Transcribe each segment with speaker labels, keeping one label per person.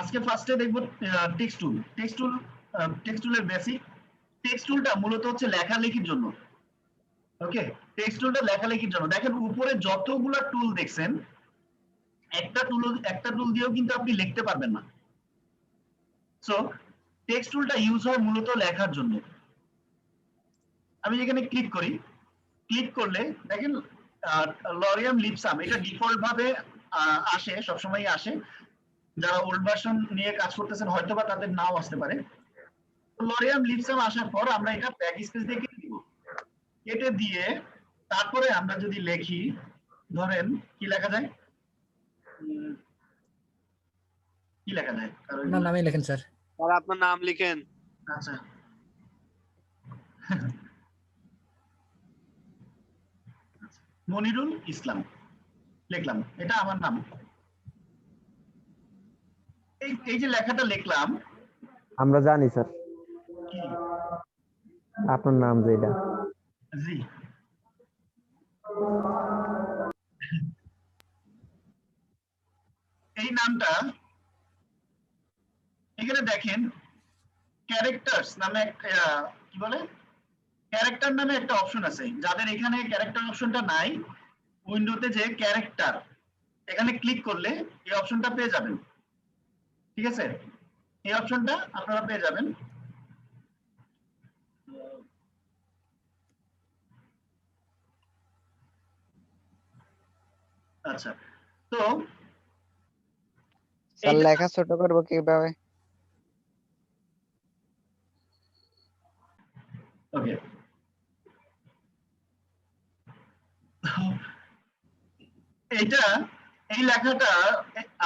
Speaker 1: আজকে ফার্স্টে দেখবো টেক্সট টুল। টেক্সট টুলের বেসিক। টেক্সট টুলটা মূলত হচ্ছে লেখালেখির জন্য। ওকে, টেক্সট টুলটা লেখালেখির জন্য। দেখেন উপরে যতগুলা টুল দেখছেন, একটা টুল দিয়েও কিন্তু আপনি লিখতে পারবেন না। সো টেক্সট টুলটা ইউজ হয় মূলত লেখার জন্য। আমি যেখানে ক্লিক করি, ক্লিক করলে দেখেন লরিয়াম লিপসাম, এটা ডিফল্ট ভাবে আসে, সবসময় আসে। যারা ওল্ড ভার্সন নিয়ে কাজ করতেছেন হয়তো বা তাদের নাও আসতে পারে। লরিয়াম লিপসাম আসার পর আমরা এটা ব্যাক স্পেস দিয়ে কেটে দিব। কেটে দিয়ে তারপরে আমরা যদি লিখি, ধরেন কি লেখা যায়, কি লেখা যায়?
Speaker 2: আপনার নামই লেখেন স্যার।
Speaker 3: স্যার আপনার নাম লিখেন।
Speaker 1: আচ্ছা মনিরুল ইসলাম লিখলাম, এটা আমার নাম। এই যে লেখাটা লিখলাম,
Speaker 4: আমরা জানি স্যার
Speaker 1: কি
Speaker 4: আপনার নাম যেটা।
Speaker 1: জি, এই নামটা এখানে দেখেন ক্যারেক্টারস নামে কি বলে, ক্যারেক্টার নামে একটা অপশন আছে। যাদের এখানে ক্যারেক্টার অপশনটা নাই, উইন্ডোতে যে ক্যারেক্টার এখানে ক্লিক করলে এই অপশনটা পেয়ে যাবেন। ঠিক আছে, এই অপশনটা আপনারা পেয়ে যাবেন। আচ্ছা, তো
Speaker 5: স্যার লেখা ছোট করব কিভাবে?
Speaker 1: ওকে, এটা এই লেখাটা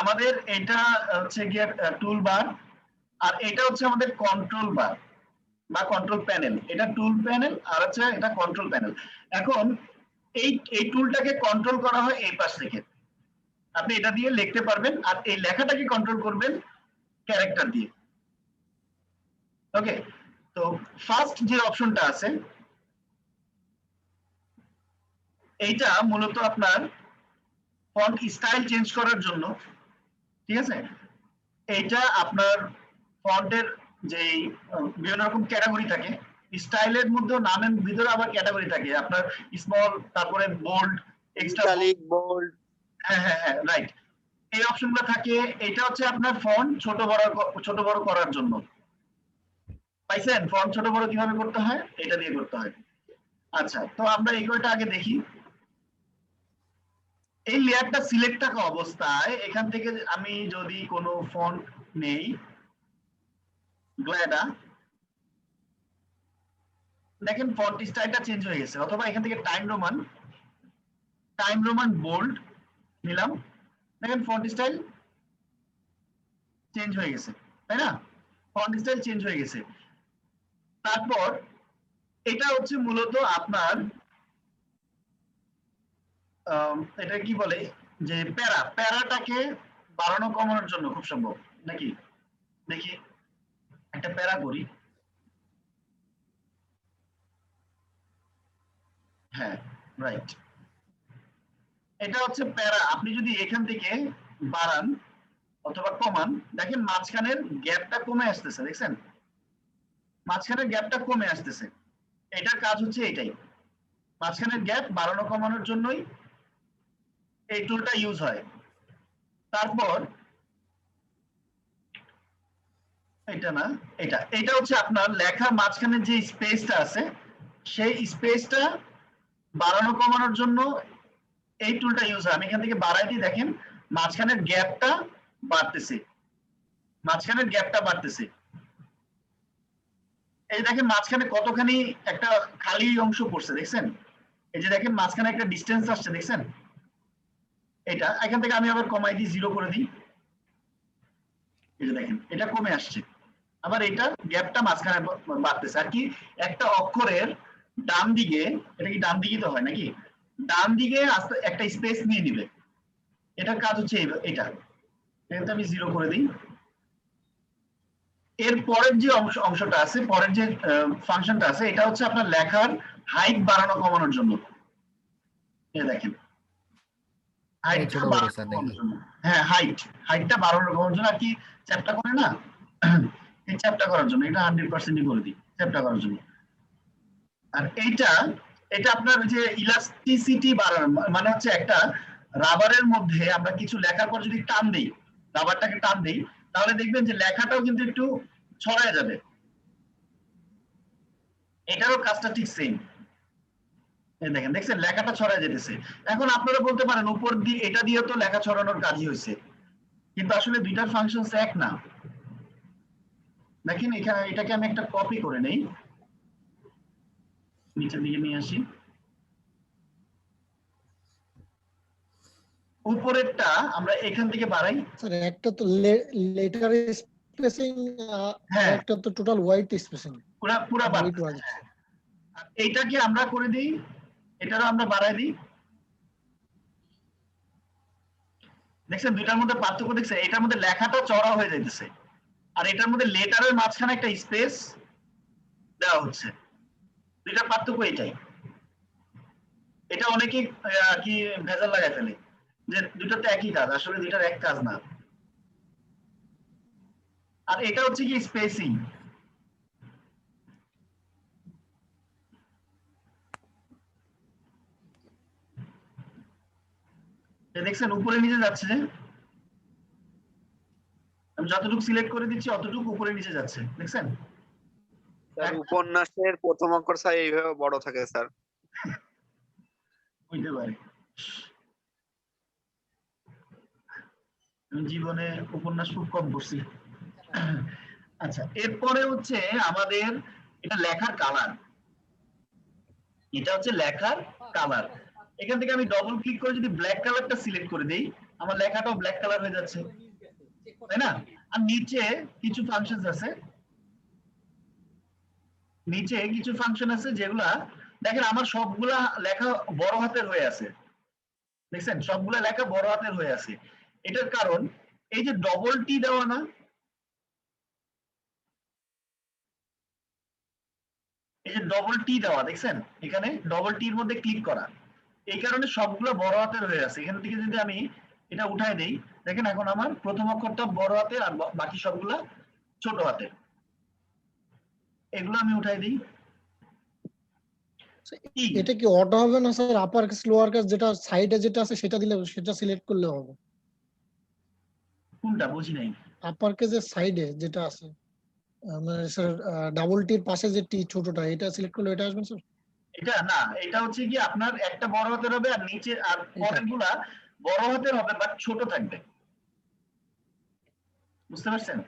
Speaker 1: আমাদের, এটা হচ্ছে গিয়ে টুল বার, আর এটা হচ্ছে আমাদের কন্ট্রোল বার বা কন্ট্রোল প্যানেল। এটা টুল প্যানেল আর হচ্ছে এটা কন্ট্রোল প্যানেল। এখন এই টুলটাকে কন্ট্রোল করা হয় এই পাশ থেকে। আপনি এটা দিয়ে লিখতে পারবেন, আর এই লেখাটাকে কন্ট্রোল করবেন ক্যারেক্টার দিয়ে। ওকে, তো ফার্স্ট যে অপশনটা আছে এইটা মূলত আপনার ফন্ট স্টাইল চেঞ্জ করার জন্য। ঠিক আছে, এইটা আপনার ফন্টের যে বিভিন্ন রকম ক্যাটাগরি থাকে, স্টাইলের মধ্যে নামের ভিতরে আবার ক্যাটাগরি থাকে, আপনার স্মল, তারপরে বোল্ড, এক্সট্রা
Speaker 3: বোল্ড।
Speaker 1: হ্যাঁ হ্যাঁ হ্যাঁ, রাইট। এই অপশনগুলো থাকে। এটা হচ্ছে আপনার ফন্ট ছোট বড় করার জন্য। পাইছেন ফন্ট ছোট বড় কিভাবে করতে হয়? এটা দিয়ে করতে হয়। আচ্ছা, তো আমরা এই কয়টা আগে দেখি। এই লেয়ারটা সিলেক্ট থাকা অবস্থায় এখান থেকে আমি যদি কোনো ফন্ট নেই, গ্ল্যাডা, দেখেন ফন্ট স্টাইলটা চেঞ্জ হয়ে গেছে। অথবা এখান থেকে টাইম রোমান বোল্ড নিলাম, দেখেন ফন্ট স্টাইল চেঞ্জ হয়ে গেছে, তাই না? ফন্ট স্টাইল চেঞ্জ হয়ে গেছে। তারপর এটা হচ্ছে মূলত আপনার এটা কি বলে, যে প্যারাটাকে বাড়ানো কমানোর জন্য খুব সম্ভব, নাকি? দেখি একটা প্যারা করি। হ্যাঁ, রাইট। এটা হচ্ছে প্যারা। আপনি যদি এখান থেকে বাড়ান অথবা কমান, দেখেন মাঝখানের গ্যাপটা কমে আসতেছে, দেখছেন? মাঝখানের গ্যাপটা কমে আসতেছে। এটার কাজ হচ্ছে এটাই, মাঝখানের গ্যাপ বাড়ানো কমানোর জন্যই এই টুলটা ইউজ হয়। তারপর এটা না, এটা হচ্ছে আপনার লেখা মাঝখানে যে স্পেসটা আছে, সেই স্পেসটা বাড়ানো কমানোর জন্য এই টুলটা ইউজ হয়। আমি এখান থেকে বাড়াই দিই, দেখেন মাঝখানের গ্যাপটা বাড়তেছে, মাঝখানের গ্যাপটা বাড়তেছে। এই দেখেন মাঝখানে কতখানি একটা খালি অংশ পড়ছে, দেখছেন? এই যে দেখেন মাঝখানে একটা ডিস্টেন্স আসছে, দেখছেন? এটা এখান থেকে আমি আবার কমাই দিই, 0 করে দিই। এই যে দেখেন এটা কমে আসছে। আবার এটা গ্যাপটা মাঝখানে বাড়তেছে। আর কি, একটা অক্ষরের ডান দিকে, এটা কি ডান দিকে তো হয় নাকি, ডান দিকে আস্তে একটা স্পেস নিয়ে নিবে। এটার কাজ হচ্ছে এটা। এখানে আমি 0 করে দিই। এর পরের যে অংশটা আছে, পরের যে ফাংশনটা আছে, এটা হচ্ছে আপনার লেখার হাইট বাড়ানো কমানোর জন্য। এই দেখেন হাইটটা
Speaker 2: ছোট বড় স্যার নাকি?
Speaker 1: হ্যাঁ হাইটটা 12 রকমের জন্য আর কি চ্যাপ্টা করে না এই চ্যাপ্টা করার জন্য এটা 100% করে দিই চ্যাপ্টা করার জন্য। আর এটা আপনার যে ইলাস্টিসিটি বাড়ানো মানে হচ্ছে একটা রাবারের মধ্যে আমরা কিছু লেখার পর যদি টান দেই রাবারটাকে টান দেই তাহলে দেখবেন যে লেখাটাও কিন্তু একটু ছড়ায় যাবে। এটারও কাজটা ঠিক সেম। দেখেন দেখছেন লেখাটা ছড়ায় যেতেছে। এখন আপনারা বলতে পারেন উপর দিয়ে এটা দিয়ে তো লেখা ছড়ানোর কাজই হয়েছে, কিন্তু আসলে দুইটার ফাংশন এক না। দেখেন এখানে এটাকে আমি একটা কপি করে নেই, নিচের দিকে নিয়ে আসি। উপরেরটা আমরা এখান থেকে বাড়াই।
Speaker 6: স্যার একটা তো লেটার স্পেসিং
Speaker 1: হ্যাঁ
Speaker 6: একটা তো টোটাল হোয়াইট স্পেসিং
Speaker 1: পুরা বাড়াই। আর এইটাকে আমরা করে দিই, এটারও আমরা বাড়াই দিই। দেখছেন দুইটার মধ্যে পার্থক্য দেখছেন, এটার মধ্যে লেখাটা চড়া হয়ে যাইতেছে আর এটার মধ্যে লেটারের মাঝখানে একটা স্পেস দেওয়া হচ্ছে। দুইটার পার্থক্য এটাই। এটা অনেকে কি ভেজাল লাগাই ফেলে যে দুইটাতে একই কাজ, আসলে দুইটার এক কাজ না। আর এটা হচ্ছে কি স্পেসিং। দেখছেন উপরে নিচে যাচ্ছে, আমি যতটুকু সিলেক্ট করে দিচ্ছি অতটুকু উপরে নিচে যাচ্ছে, দেখছেন?
Speaker 3: স্যার উপন্যাসের প্রথম অক্ষর স্যার এইভাবে বড় থাকে স্যার।
Speaker 1: হইতে পারে, আমি জীবনে উপন্যাস খুব কম পড়ছি। আচ্ছা এরপরে হচ্ছে আমাদের এটা লেখার কালার। এটা হচ্ছে লেখার কালার। এখান থেকে আমি ডবল ক্লিক করে যদি ব্ল্যাক কালারটা সিলেক্ট করে দেই আমার লেখাটাও ব্ল্যাক কালার হয়ে যাচ্ছে, তাই না? আর নিচে কিছু ফাংশন আছে, নিচে কিছু ফাংশন আছে যেগুলা দেখেন আমার সবগুলা লেখা বড় হাতের হয়ে আছে, দেখছেন সবগুলা লেখা বড় হাতের হয়ে আছে। এটার কারণ এই যে ডবল টি দেওয়া না, এই যে ডবল টি দেওয়া দেখছেন এখানে ডবল টির মধ্যে ক্লিক করা, এই কারণে সবগুলো বড় হাতের হয়ে আছে। এখান থেকে যদি আমি এটা উঠাই দেই দেখেন এখন আমার প্রথম অক্ষরটা বড় হাতের আর বাকি সবগুলা ছোট হাতের। এগুলো আমি উঠাই দিই।
Speaker 6: এটা কি অটো হবে না sir? Upper case lower case যেটা সাইডে যেটা আছে সেটা দিলে সেটা সিলেক্ট করলে হবে?
Speaker 1: কোনটা বুঝি নাই।
Speaker 6: আপার কেসের সাইডে যেটা আছে মানে স্যার ডাবল টির পাশে যে টি ছোটটা এটা সিলেক্ট করলে এটা আসবে স্যার?
Speaker 1: এটা না, এটা হচ্ছে কি আপনার একটা বড় হাতের হবে আর নিচে আর পরেরগুলা বড় হাতের হবে বাট ছোট থাকবে, বুঝতে পারছেন?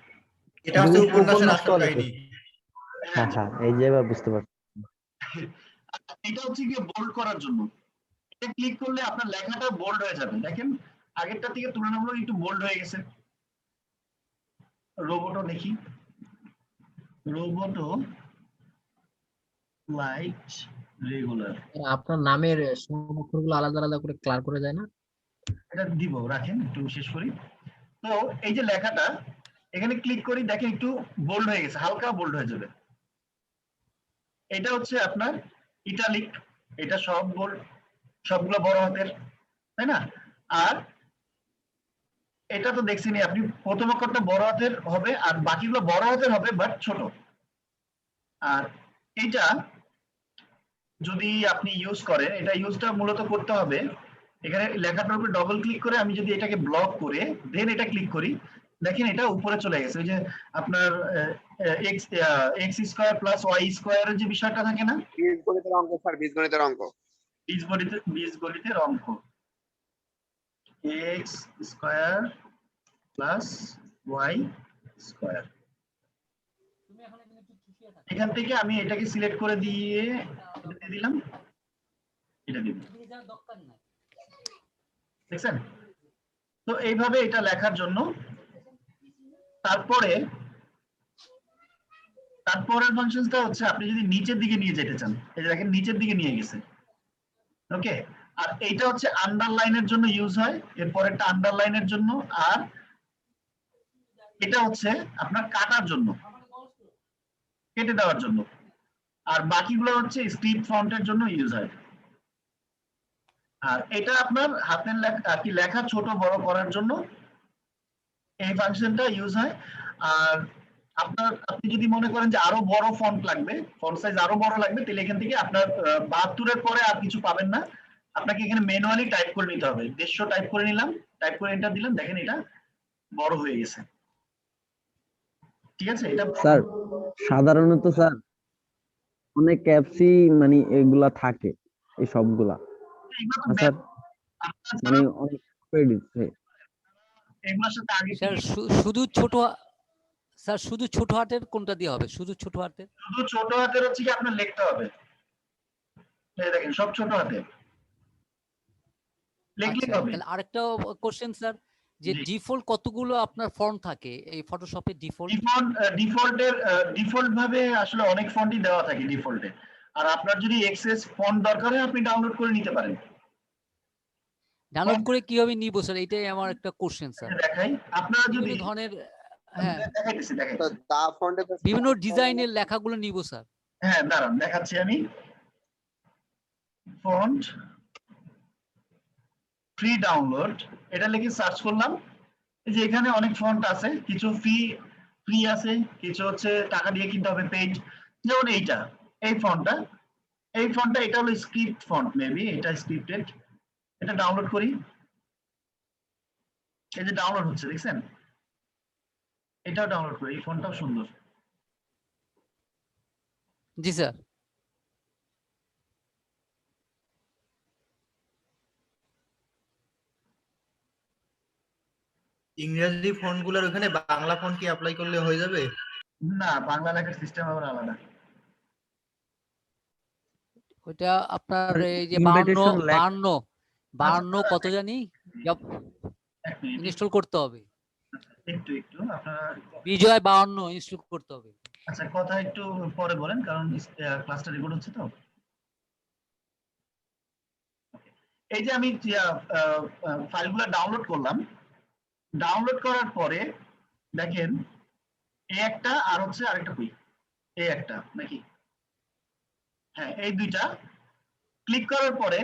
Speaker 2: এটা হচ্ছে উপন্যাসের আসল কাহিনী।
Speaker 4: হ্যাঁ হ্যাঁ এই যে এবার বুঝতে পারছি।
Speaker 1: এটা হচ্ছে কি বোল্ড করার জন্য, এটা ক্লিক করলে আপনার লেখাটা বোল্ড হয়ে যাবে। দেখেন আগেরটা থেকে তুলনামূলক একটু বোল্ড হয়ে গেছে। রোবটও দেখি, রোবটও লাইট রেগুলার।
Speaker 7: আপনার নামের অক্ষরগুলো আলাদা আলাদা করে ক্লিয়ার করে যায় না?
Speaker 1: এটা দিব, রাখেন একটু শেষ করি। তো এই যে লেখাটা এখানে ক্লিক করি দেখেন একটু বোল্ড হয়ে গেছে, হালকা বোল্ড হয়ে যাবে। এটা হচ্ছে আপনার ইটালিক, এটা সব বোল্ড, সবগুলো বড় হাতের, তাই না? আর এটা তো দেখছেনই আপনি প্রথম অক্ষরটা বড় হাতের হবে আর বাকিগুলো বড় হাতের হবে বাট ছোট। আর এটা যদি আপনি ইউজ করেন, এটা ইউজটা মূলত করতে হবে এখানে লেখাটার উপরে ডবল ক্লিক করে আমি যদি এটাকে ব্লক করে দেন এটা ক্লিক করি দেখেন এটা উপরে চলে গেছে। ওই যে আপনার এক্স স্কয়ার প্লাস ওয়াই স্কয়ারের যে বিষয়টা থাকে না,
Speaker 3: বীজগণিতের অঙ্ক স্যার, বীজগণিতের অঙ্ক।
Speaker 1: বীজগণিতের অঙ্ক X square plus Y square. এখান থেকে আমি এটাকে সিলেক্ট করে দিয়ে এটা দিয়ে দিলাম, এটা দিব, দেখছেন? তো এইভাবে এটা লেখার জন্য তারপরের ফাংশনটা হচ্ছে আপনি যদি নিচের দিকে নিয়ে যেতে চান, এই যে দেখেন নিচের দিকে নিয়ে গেছে, ওকে। আর এইটা হচ্ছে আন্ডারলাইনের জন্য ইউজ হয়, এরপরেরটা আন্ডারলাইনের জন্য, আর এটা হচ্ছে আপনার কাটার জন্য, কেটে দেওয়ার জন্য, আর বাকিগুলো হচ্ছে স্ক্রিপ্ট ফন্টের জন্য ইউজ হয়। আর এটা আপনার হাতের লেখা ছোট বড় করার জন্য এই ফাংশনটা ইউজ হয়। আর আপনি যদি মনে করেন যে আরো বড় ফন্ট লাগবে, ফন্ট সাইজ আরো বড় লাগবে, তাহলে এখান থেকে আপনার 72 এর পরে আর কিছু পাবেন না, আপনাকে এখানে ম্যানুয়ালি টাইপ করে নিতে হবে। 150 টাইপ করে নিলাম, টাইপ করে এন্টার দিলাম, দেখেন এটা বড় হয়ে গেছে। ঠিক আছে, এটা
Speaker 4: স্যার সাধারণত স্যার অনেক অ্যাপসই মানে এগুলা থাকে, এই সবগুলা
Speaker 1: এগুলো তো
Speaker 4: স্যার
Speaker 1: আপনার
Speaker 4: মানে অনেক দিচ্ছে।
Speaker 1: এগুলোর সাথে আগে
Speaker 8: স্যার শুধু ছোট স্যার শুধু ছোট হাতের কোনটা দিয়ে হবে? শুধু ছোট হাতের?
Speaker 1: শুধু ছোট হাতের হচ্ছে কি আপনার লিখতে হবে, এই দেখেন সব ছোট হাতে লিখলেই
Speaker 8: আচ্ছা,
Speaker 1: হবে।
Speaker 8: তাহলে আরেকটা কোশ্চেন স্যার, যে
Speaker 1: জি।
Speaker 8: ডিফল্ট কতগুলো আপনার ফন্ট থাকে এই ফটোশপে? ডিফল্ট
Speaker 1: ডিফল্ট ভাবে আসলে অনেক ফন্টই দেওয়া থাকে ডিফল্টে। আর আপনার যদি এক্সেস ফন্ট দরকার হয় আপনি ডাউনলোড করে নিতে পারেন।
Speaker 8: ডাউনলোড করে কিভাবে নিব স্যার? এটাই আমার একটা কোশ্চেন স্যার।
Speaker 1: দেখাই, আপনারা যদি
Speaker 8: বিভিন্ন ধরনের হ্যাঁ
Speaker 1: দেখাইতেছি
Speaker 3: তো দা ফন্টে
Speaker 8: বিভিন্ন ডিজাইনের লেখাগুলো নিব স্যার।
Speaker 1: হ্যাঁ দাঁড়ান দেখাচ্ছি আমি। ফন্ট ফ্রি ডাউনলোড এটা লিখে সার্চ করলাম, এই যে এখানে অনেক ফন্ট আছে, কিছু ফ্রি আছে, কিছু হচ্ছে টাকা দিয়ে কিনতে হবে পেজ। যেমন এই ফন্টটা এটা হলো স্ক্রিপ্ট ফন্ট, মেবি এটা স্ক্রিপ্টেড। এটা ডাউনলোড করি, এই যে ডাউনলোড হচ্ছে দেখছেন, এটাও ডাউনলোড করি, এই ফন্টটাও সুন্দর।
Speaker 8: জি স্যার।
Speaker 2: ইংরেজি ফন্ট গুলোর ওখানে বাংলা ফন্ট কি অ্যাপ্লাই করলে হয়ে যাবে?
Speaker 1: না, বাংলা লেখার সিস্টেম আবার আলাদা।
Speaker 8: ওইটা আপনার এই যে
Speaker 4: Invitation লেখ-
Speaker 8: 52 কত জানি
Speaker 1: এক মিনিট,
Speaker 8: ইনস্টল করতে হবে।
Speaker 1: একটু আপনারা
Speaker 8: বিজয় 52 ইনস্টল করতে হবে।
Speaker 1: আচ্ছা কথা একটু পরে বলেন, কারণ ক্লাসটা রেকর্ড হচ্ছে তো। এই যে আমি ফাইলগুলো ডাউনলোড করলাম, ডাউনলোড করার পরে দেখেন এই একটা আর হচ্ছে আরেকটা কই, এই একটা নাকি, হ্যাঁ এই দুইটা ক্লিক করার পরে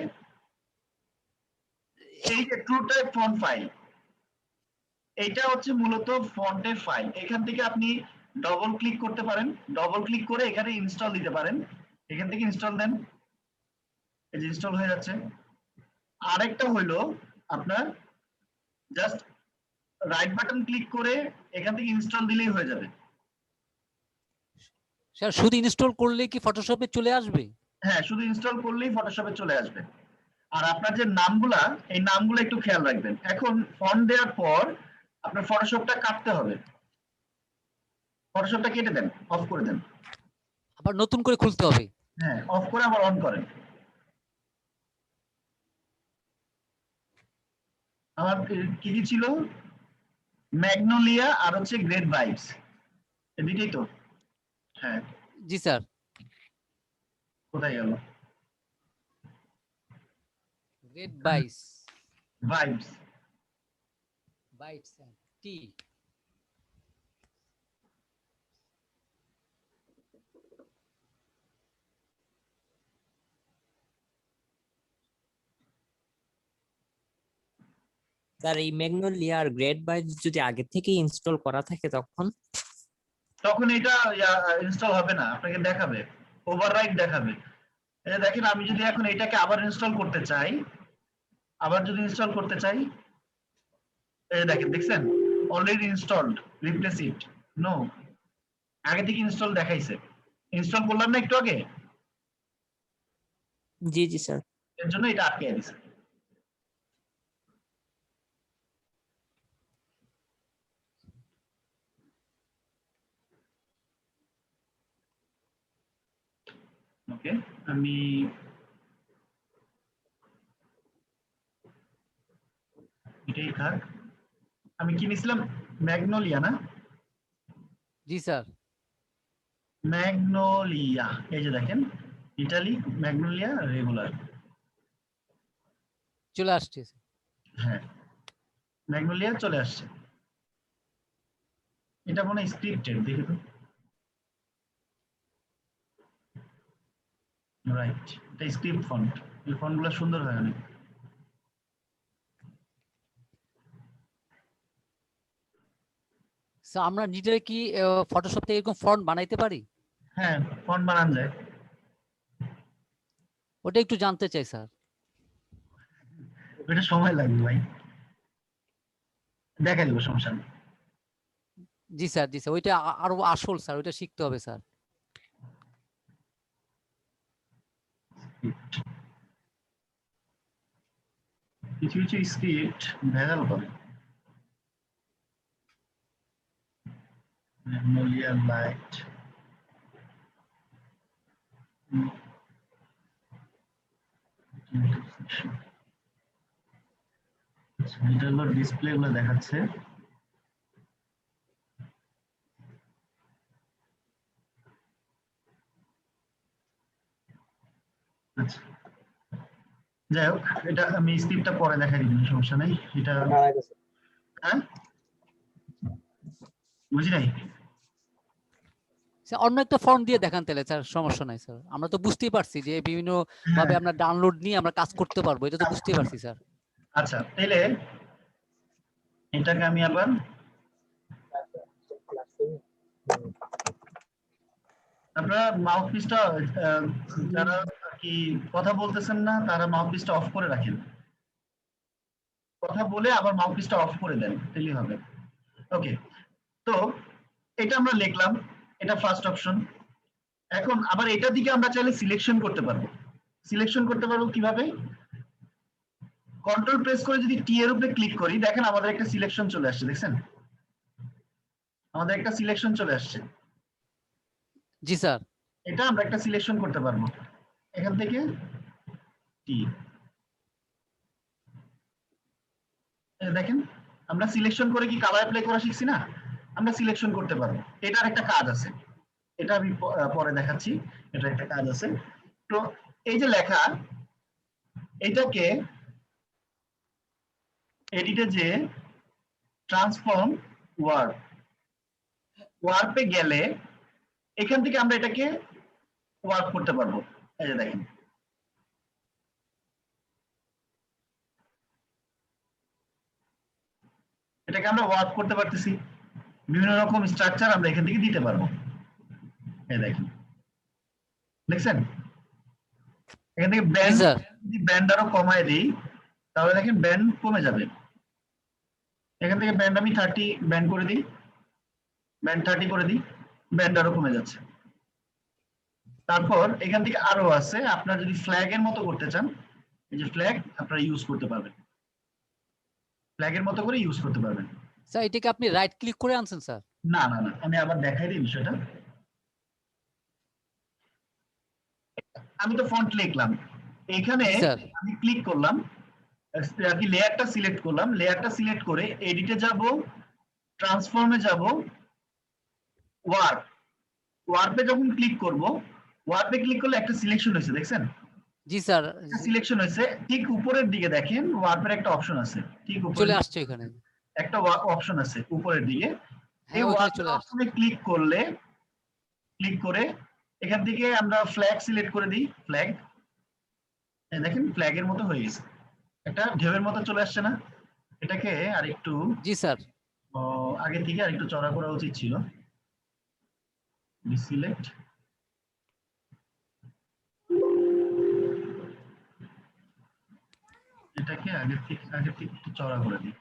Speaker 1: এই যে ট্রু টাইপ ফন্ট ফাইল, এইটা হচ্ছে মূলত ফন্টের ফাইল। এখান থেকে আপনি ডবল ক্লিক করতে পারেন, ডবল ক্লিক করে এখানে ইনস্টল দিতে পারেন, এখান থেকে ইনস্টল দেন, এই যে ইনস্টল হয়ে যাচ্ছে। আরেকটা হইলো আপনার জাস্ট রাইট বাটন ক্লিক করে এখান থেকে ইনস্টল দিলেই হয়ে যাবে।
Speaker 8: স্যার শুধু ইনস্টল করলে কি ফটোশপে চলে আসবে?
Speaker 1: হ্যাঁ, শুধু ইনস্টল করলেই ফটোশপে চলে আসবে। আর আপনার যে নামগুলা, এই নামগুলো একটু খেয়াল রাখবেন। এখন ফন্ট দেওয়ার পর আপনার ফটোশপটা কাটতে হবে, ফটোশপটা কেটে দেন, অফ করে দেন।
Speaker 8: আবার নতুন করে খুলতে হবে?
Speaker 1: হ্যাঁ, অফ করে আবার অন করেন। আমার কি কি ছিল, ম্যাগনোলিয়া আর হচ্ছে গ্রেট ভাইবস, এই দুইটাই তো। হ্যাঁ,
Speaker 8: জি স্যার।
Speaker 1: কোথায় গেল?
Speaker 8: গ্রেট
Speaker 1: ভাইবস
Speaker 8: বাইটস টি।
Speaker 9: স্যার এই ম্যাগনোলিয়া আর গ্রেট বাইটস যদি আগে থেকে ইনস্টল করা থাকে
Speaker 1: তখন এটা ইনস্টল হবে না, আপনাকে দেখাবে ওভাররাইট দেখাবে। এই যে দেখেন আমি যদি এখন এটাকে আবার ইনস্টল করতে চাই, এই যে দেখেন, দেখছেন already installed, replace it, no, আগে থেকে ইনস্টল দেখাইছে। ইনস্টল করলাম না একটু আগে,
Speaker 9: জি জি স্যার।
Speaker 1: এর জন্য এটা আটকে দিছে। ওকে, আমি এটাই থাক। আমি কি নিছিলাম, ম্যাগনোলিয়া না?
Speaker 8: জি স্যার।
Speaker 1: ম্যাগনোলিয়া, এই যে দেখেন ইটালি, ম্যাগনোলিয়া রেগুলার,
Speaker 8: চলে আসছে।
Speaker 1: হ্যাঁ ম্যাগনোলিয়া চলে আসছে। এটা মনে হয় স্ক্রিপ্টেড, দেখি তো। রাইট, এটা স্ক্রিপ্ট ফন্ট, এই ফন্টগুলো সুন্দর হয় অনেক।
Speaker 8: স্যার আমরা নিজেরা কি ফটোশপ থেকে এরকম ফন্ট বানাইতে পারি?
Speaker 1: হ্যাঁ, ফন্ট বানানো যায়।
Speaker 8: ওটা একটু জানতে চাই স্যার।
Speaker 1: এটা সময় লাগবে ভাই, দেখা দিব, সমস্যা নেই।
Speaker 8: জি স্যার, জি স্যার, ওইটা আরো আসল স্যার, ওইটা শিখতে হবে স্যার।
Speaker 1: কিছু কিছু স্ক্রিপ্ট ভেজাল করে। ম্যাগনোলিয়া লাইট, এটা হলো ডিসপ্লে গুলো দেখাচ্ছে। আচ্ছা, যাই হোক, এটা আমি স্ক্রিপ্টটা পরে দেখাই দিব, সমস্যা নেই। এটা হ্যাঁ, বুঝি নাই।
Speaker 8: স্যার অন্য একটা ফন্ট দিয়ে দেখান তাহলে স্যার, সমস্যা নাই স্যার। আমরা তো বুঝতেই পারছি যে বিভিন্ন ভাবে আমরা ডাউনলোড নিয়ে আমরা কাজ করতে পারবো, এটা তো বুঝতেই পারছি স্যার।
Speaker 1: আচ্ছা, তাহলে এটাকে আমি আবার আপনারা মাউথপিসটা যারা কি কথা বলতেছেন না তারা মাউথপিসটা অফ করে রাখেন, কথা বলে আবার মাউথপিসটা অফ করে দেন, তাহলেই হবে। ওকে, তো এটা আমরা লিখলাম, এটা ফার্স্ট অপশন। এখন আবার এটার দিকে আমরা চাইলে সিলেকশন করতে পারবো। সিলেকশন করতে পারবো কিভাবে? কন্ট্রোল প্রেস করে যদি টি এর উপরে ক্লিক করি, দেখেন আমাদের একটা সিলেকশন চলে আসছে, দেখছেন? আমাদের একটা সিলেকশন চলে আসছে।
Speaker 8: জি স্যার।
Speaker 1: এটা আমরা একটা সিলেকশন করতে পারবো এখান থেকে টি। দেখেন আমরা সিলেকশন করে কি কালার অ্যাপ্লাই করা শিখছি না? আমরা সিলেকশন করতে পারবো। এটার একটা কাজ আছে, এটা আমি পরে দেখাচ্ছি। এটা একটা কাজ আছে। তো এই যে লেখা, এটাকে এডিটে যে ট্রান্সফর্ম ওয়ার্ড, ওয়ার্পে গেলে এখান থেকে আমরা এটাকে ওয়ার্ক করতে পারবো। এই যে দেখেন, এটাকে আমরা ওয়ার্ক করতে পারতেছি, বিভিন্ন রকম স্ট্রাকচার আমরা এখান থেকে দিতে পারবো। এই দেখেন, দেখছেন? এখান থেকে ব্যান্ড,
Speaker 8: স্যার।
Speaker 1: যদি ব্যান্ড আরো কমায় দিই তাহলে দেখেন ব্যান্ড কমে যাবে। এখান থেকে ব্যান্ড আমি 30 ব্যান্ড করে দিই, ব্যান্ড 30 করে দিই, ব্যান্ড আরো কমে যাচ্ছে। তারপর এখান থেকে আরো আছে, আপনারা যদি ফ্ল্যাগ এর মতো করতে চান, এই যে ফ্ল্যাগ আপনারা ইউজ করতে পারবেন, ফ্ল্যাগের মতো করে ইউজ করতে পারবেন।
Speaker 8: স্যার এটাকে আপনি রাইট ক্লিক করে আনছেন স্যার?
Speaker 1: না না না, আমি আবার দেখাই দিই বিষয়টা। আমি তো ফন্ট লিখলাম, এখানে
Speaker 8: স্যার।
Speaker 1: আমি ক্লিক করলাম, আর কি লেয়ারটা সিলেক্ট করলাম, লেয়ারটা সিলেক্ট করে এডিটে যাব, ট্রান্সফর্মে যাব, ওয়ার্প, ওয়ার্পে যখন ক্লিক করব, ওয়ার্পে ক্লিক করলে একটা সিলেকশন হয়েছে, দেখছেন?
Speaker 8: জি স্যার।
Speaker 1: সিলেকশন হয়েছে, ঠিক উপরের দিকে দেখেন ওয়ার্পের একটা অপশন আছে, ঠিক উপরে
Speaker 8: চলে আসছে এখানে
Speaker 1: একটা অপশন আছে উপরের দিকে। এই
Speaker 8: হ্যাঁ, ওখানে
Speaker 1: ওয়ার্প
Speaker 8: চলে আসছে।
Speaker 1: অপশনে ক্লিক করলে, ক্লিক করে এখান থেকে আমরা ফ্ল্যাগ সিলেক্ট করে দিই, ফ্ল্যাগ, দেখেন ফ্ল্যাগের মতো হয়ে গেছে, একটা ঢেউয়ের মতো চলে আসছে না? এটাকে আরেকটু
Speaker 8: জি স্যার।
Speaker 1: আগে থেকে আরেকটু চড়া করা উচিত ছিল। সিলেক্ট, এটাকে আগে থেকে একটু চড়া করে দিই।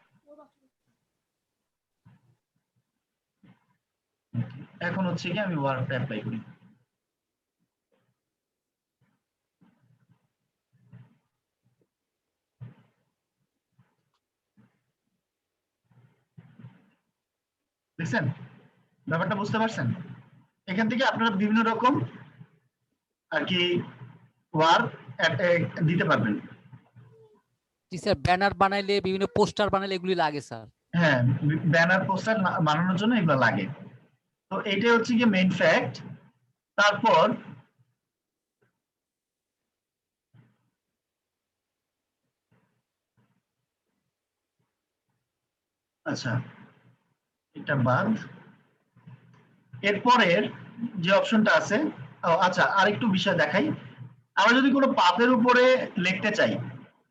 Speaker 1: এখন হচ্ছে কি আমি ওয়ার্ডটা অ্যাপ্লাই করি। দেখছেন ব্যাপারটা, বুঝতে পারছেন? এখান থেকে আপনারা বিভিন্ন রকম আর কি ওয়ার্ক দিতে পারবেন।
Speaker 8: জি স্যার, ব্যানার বানাইলে, বিভিন্ন পোস্টার বানাইলে এগুলি লাগে স্যার।
Speaker 1: হ্যাঁ, ব্যানার পোস্টার বানানোর জন্য এগুলো লাগে। তো এইটা হচ্ছে কি মেইন ফ্যাক্ট। তারপর আচ্ছা, এটা বাদ। এরপরের যে অপশনটা আছে, আচ্ছা আরেকটু বিষয় দেখাই। আমরা যদি কোনো পাতের উপরে লিখতে চাই,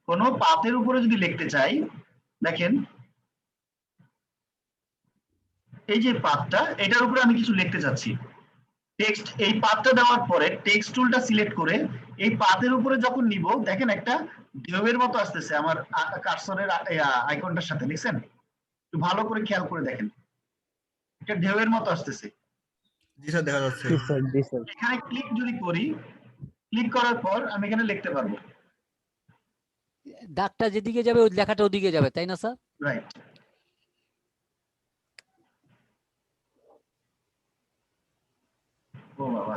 Speaker 1: কোনো পাতের উপরে যদি লিখতে চাই, দেখেন এই যে পাথটা, এটার উপরে আমি কিছু লিখতে চাচ্ছি। টেক্সট, এই পাথটা দেওয়ার পরে টেক্সট টুলটা সিলেক্ট করে এই পাথের উপরে যখন নিব, দেখেন একটা ঢেউয়ের মতো আসতেছে আমার কার্সরের আইকনটার সাথে, দেখছেন? একটু ভালো করে খেয়াল করে দেখেন, একটা ঢেউয়ের মতো আসতেছে।
Speaker 2: জি স্যার, দেখা যাচ্ছে।
Speaker 4: জি স্যার, জি স্যার।
Speaker 1: এখানে ক্লিক যদি করি, ক্লিক করার পর আমি এখানে লিখতে পারবো।
Speaker 8: দাগটা যেদিকে যাবে ওই লেখাটা ওদিকে যাবে, তাই না স্যার?
Speaker 1: রাইট। ও বাবা,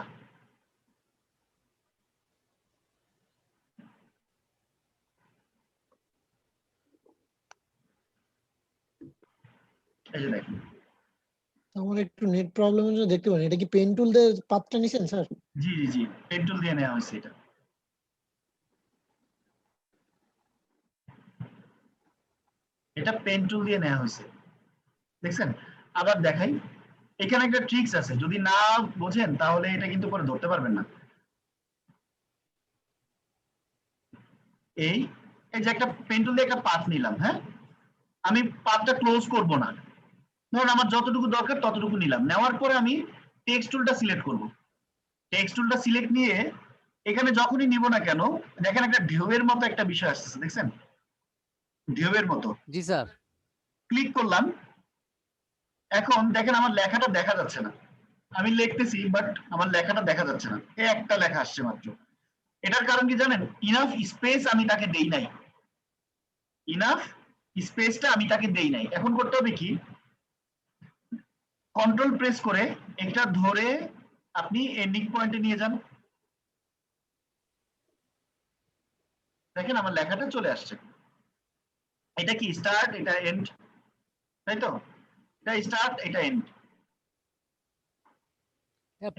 Speaker 1: এই যে দেখেন।
Speaker 6: আমার একটু নেট প্রবলেমের জন্য দেখতে পারেন, এটা কি পেন টুল দিয়ে পাতটা নিছেন স্যার?
Speaker 1: জি জি জি, পেন টুল দিয়ে নেওয়া হয়েছে এটা। এটা পেন টুল দিয়ে নেওয়া হয়েছে, দেখছেন? আবার দেখাই, এখানে একটা ট্রিক্স আছে, যদি না বোঝেন তাহলে এটা কিন্তু পরে ধরতে পারবেন না। এই এই যে একটা পেন টুল দিয়ে একটা পাথ নিলাম, হ্যাঁ, আমি পাথটা ক্লোজ করব না, ধরুন আমার যতটুকু দরকার ততটুকু নিলাম। নেওয়ার পরে আমি টেক্সট টুলটা সিলেক্ট করব। টেক্সট টুলটা সিলেক্ট নিয়ে এখানে যখনই নিব না কেন, দেখেন একটা ঢেউয়ের মতো একটা বিষয় আসছে, দেখছেন? ঢেউয়ের মতো।
Speaker 8: জি স্যার।
Speaker 1: ক্লিক করলাম, এখন দেখেন আমার লেখাটা দেখা যাচ্ছে না। আমি লিখতেছি বাট আমার লেখাটা দেখা যাচ্ছে না, এই একটা লেখা আসছে মাত্র। এটার কারণ কি জানেন? ইনাফ স্পেস আমি তাকে দেই নাই, ইনাফ স্পেসটা আমি তাকে দেই নাই। এখন করতে হবে কি, কন্ট্রোল প্রেস করে এটা ধরে আপনি এন্ডিং পয়েন্টে নিয়ে যান, দেখেন আমার লেখাটা চলে আসছে। এটা কি স্টার্ট, এটা এন্ড, তাই তো? এটা স্টার্ট, এটা এন্ড।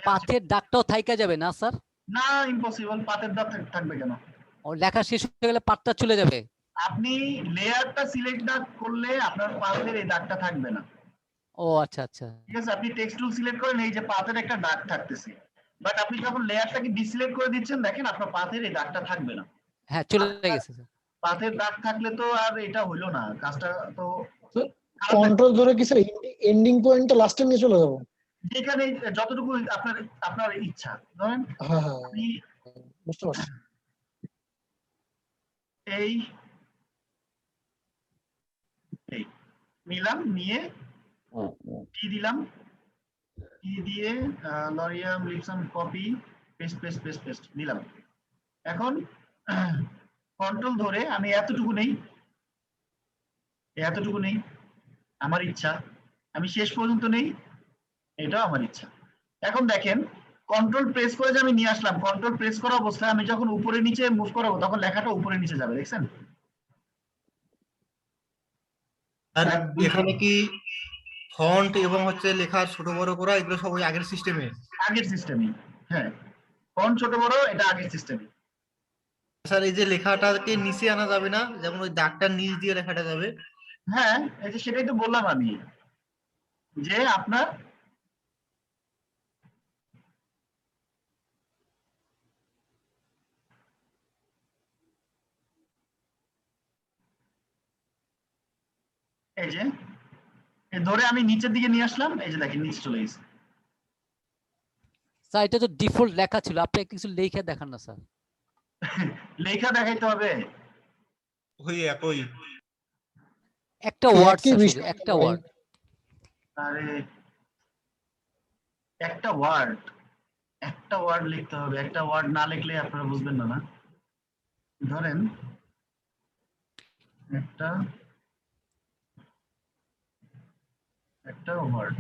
Speaker 8: পাথের দাগটাও থাইকা যাবে না স্যার?
Speaker 1: না, ইম্পসিবল, পাতের দাগ থাকবে কেন?
Speaker 8: ও লেখা শেষ হয়ে গেলে পাতটা চলে যাবে?
Speaker 1: আপনি লেয়ারটা সিলেক্ট না করলে আপনার পাথের এই দাগটা থাকবে না।
Speaker 8: ও আচ্ছা আচ্ছা।
Speaker 1: ঠিক আছে, আপনি টেক্সট টুল সিলেক্ট করেন, এই যে পাথের একটা দাগ থাকতেছে, বাট আপনি যখন লেয়ারটাকে ডিসিলেক্ট করে দিচ্ছেন, দেখেন আপনার পাথের এই দাগটা থাকবে না।
Speaker 8: হ্যাঁ চলে গেছে স্যার।
Speaker 1: পাথের দাগ থাকলে তো আর এটা হইলো না, কাজটা তো খারাপ লাগবে।
Speaker 6: কন্ট্রোল ধরে কি স্যার এন্ডিং পয়েন্টটা লাস্টে নিয়ে চলে যাবো?
Speaker 1: যেখানে যতটুকু আপনার আপনার ইচ্ছা, ধরেন
Speaker 6: হ্যাঁ হ্যাঁ,
Speaker 1: আপনি
Speaker 6: বুঝতে পারছি।
Speaker 1: এই এই নিলাম, নিয়ে কি দিলাম, কি দিয়ে lorem ipsum copy paste paste paste paste দিলাম। এখন কন্ট্রোল ধরে আমি এতটুকু নেই, এতটুকু নেই, আমার ইচ্ছা। আমি শেষ পর্যন্ত নেই, এটাও আমার ইচ্ছা। এখন দেখেন, কন্ট্রোল প্রেস করে যে আমি নিয়ে আসলাম, কন্ট্রোল প্রেস করা অবস্থায় আমি যখন উপরে নিচে মুভ করাবো তখন লেখাটা উপরে নিচে যাবে, দেখছেন?
Speaker 2: আর এখানে কি ফন্ট এবং হচ্ছে লেখার ছোট বড় করা এগুলো সব ওই আগের সিস্টেমে?
Speaker 1: আগের সিস্টেমে, হ্যাঁ, ফন্ট ছোট বড় এটা আগের সিস্টেমে।
Speaker 2: স্যার এই যে লেখাটাকে নিচে আনা যাবে না, যেমন ওই দাগটার নিচ দিয়ে লেখাটা যাবে?
Speaker 1: হ্যাঁ, এই যে সেটাই তো বললাম আমি, যে আপনার এই যে ধরে আমি নিচের দিকে নিয়ে আসলাম, এই যে দেখেন নিচে চলে গেছে।
Speaker 8: স্যার এটা তো ডিফল্ট লেখা ছিল, আপনি কিছু লেখা দেখান না স্যার।
Speaker 1: লেখা দেখাইতে হবে?
Speaker 2: ওই একই।
Speaker 8: একটা ওয়ার্ড
Speaker 6: একই
Speaker 8: স্যার, শুধু
Speaker 6: বিষয়
Speaker 8: একটা
Speaker 6: ভাই।
Speaker 8: ওয়ার্ড।
Speaker 1: আরে একটা ওয়ার্ড, একটা ওয়ার্ড লিখতে হবে, একটা ওয়ার্ড না লিখলে আপনারা বুঝবেন না। না ধরেন একটা একটা ওয়ার্ড,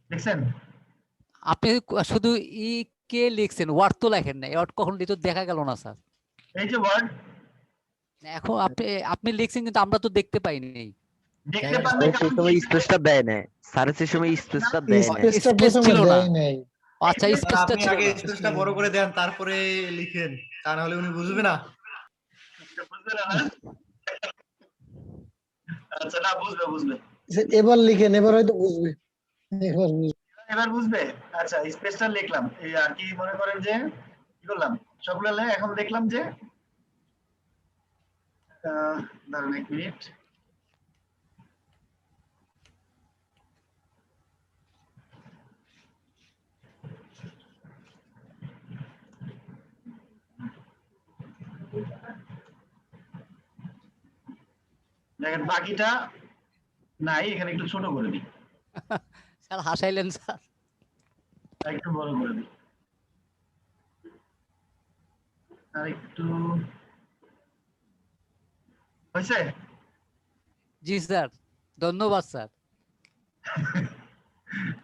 Speaker 1: দেখছেন?
Speaker 8: আপনি শুধু ই কে লিখছেন, ওয়ার্ড তো লেখেন না, ওয়ার্ড কখন লিখতে দেখা গেল না স্যার।
Speaker 1: এই যে ওয়ার্ড
Speaker 8: এখন আপনি আপনি লিখছেন কিন্তু আমরা তো দেখতে পাইনি।
Speaker 1: দেখতে পারলে
Speaker 4: সেই সময় স্পেসটা দেয় না, স্যারের সেই সময় স্পেসটা দেয় না।
Speaker 6: স্পেসটা
Speaker 8: স্পেস
Speaker 6: প্রথমে
Speaker 8: ছিল না।
Speaker 6: দেয় নাই।
Speaker 8: আচ্ছা
Speaker 2: স্যার,
Speaker 8: স্পেসটা
Speaker 2: আপনি
Speaker 8: ছিল
Speaker 2: আগে
Speaker 8: না।
Speaker 2: স্পেসটা বড় করে দেন তারপরে লিখেন, তা না হলে উনি বুঝবে না।
Speaker 1: বুঝবে না? আচ্ছা, না বুঝবে, বুঝবে,
Speaker 6: এবার লিখেন, এবার হয়তো বুঝবে, এবার বুঝবে।
Speaker 1: এবার বুঝবে। আচ্ছা, স্পেসটা লিখলাম, এই আর কি মনে করেন যে কি করলাম, সবগুলো এখন দেখলাম যে দাঁড়ান 1 মিনিট। দেখেন বাকিটা নাই, এখানে একটু ছোট করে দিই,
Speaker 8: স্যার হাসাইলেন স্যার।
Speaker 1: একটু বড় করে দিই, আর একটু হয়েছে।
Speaker 8: জি স্যার, ধন্যবাদ স্যার।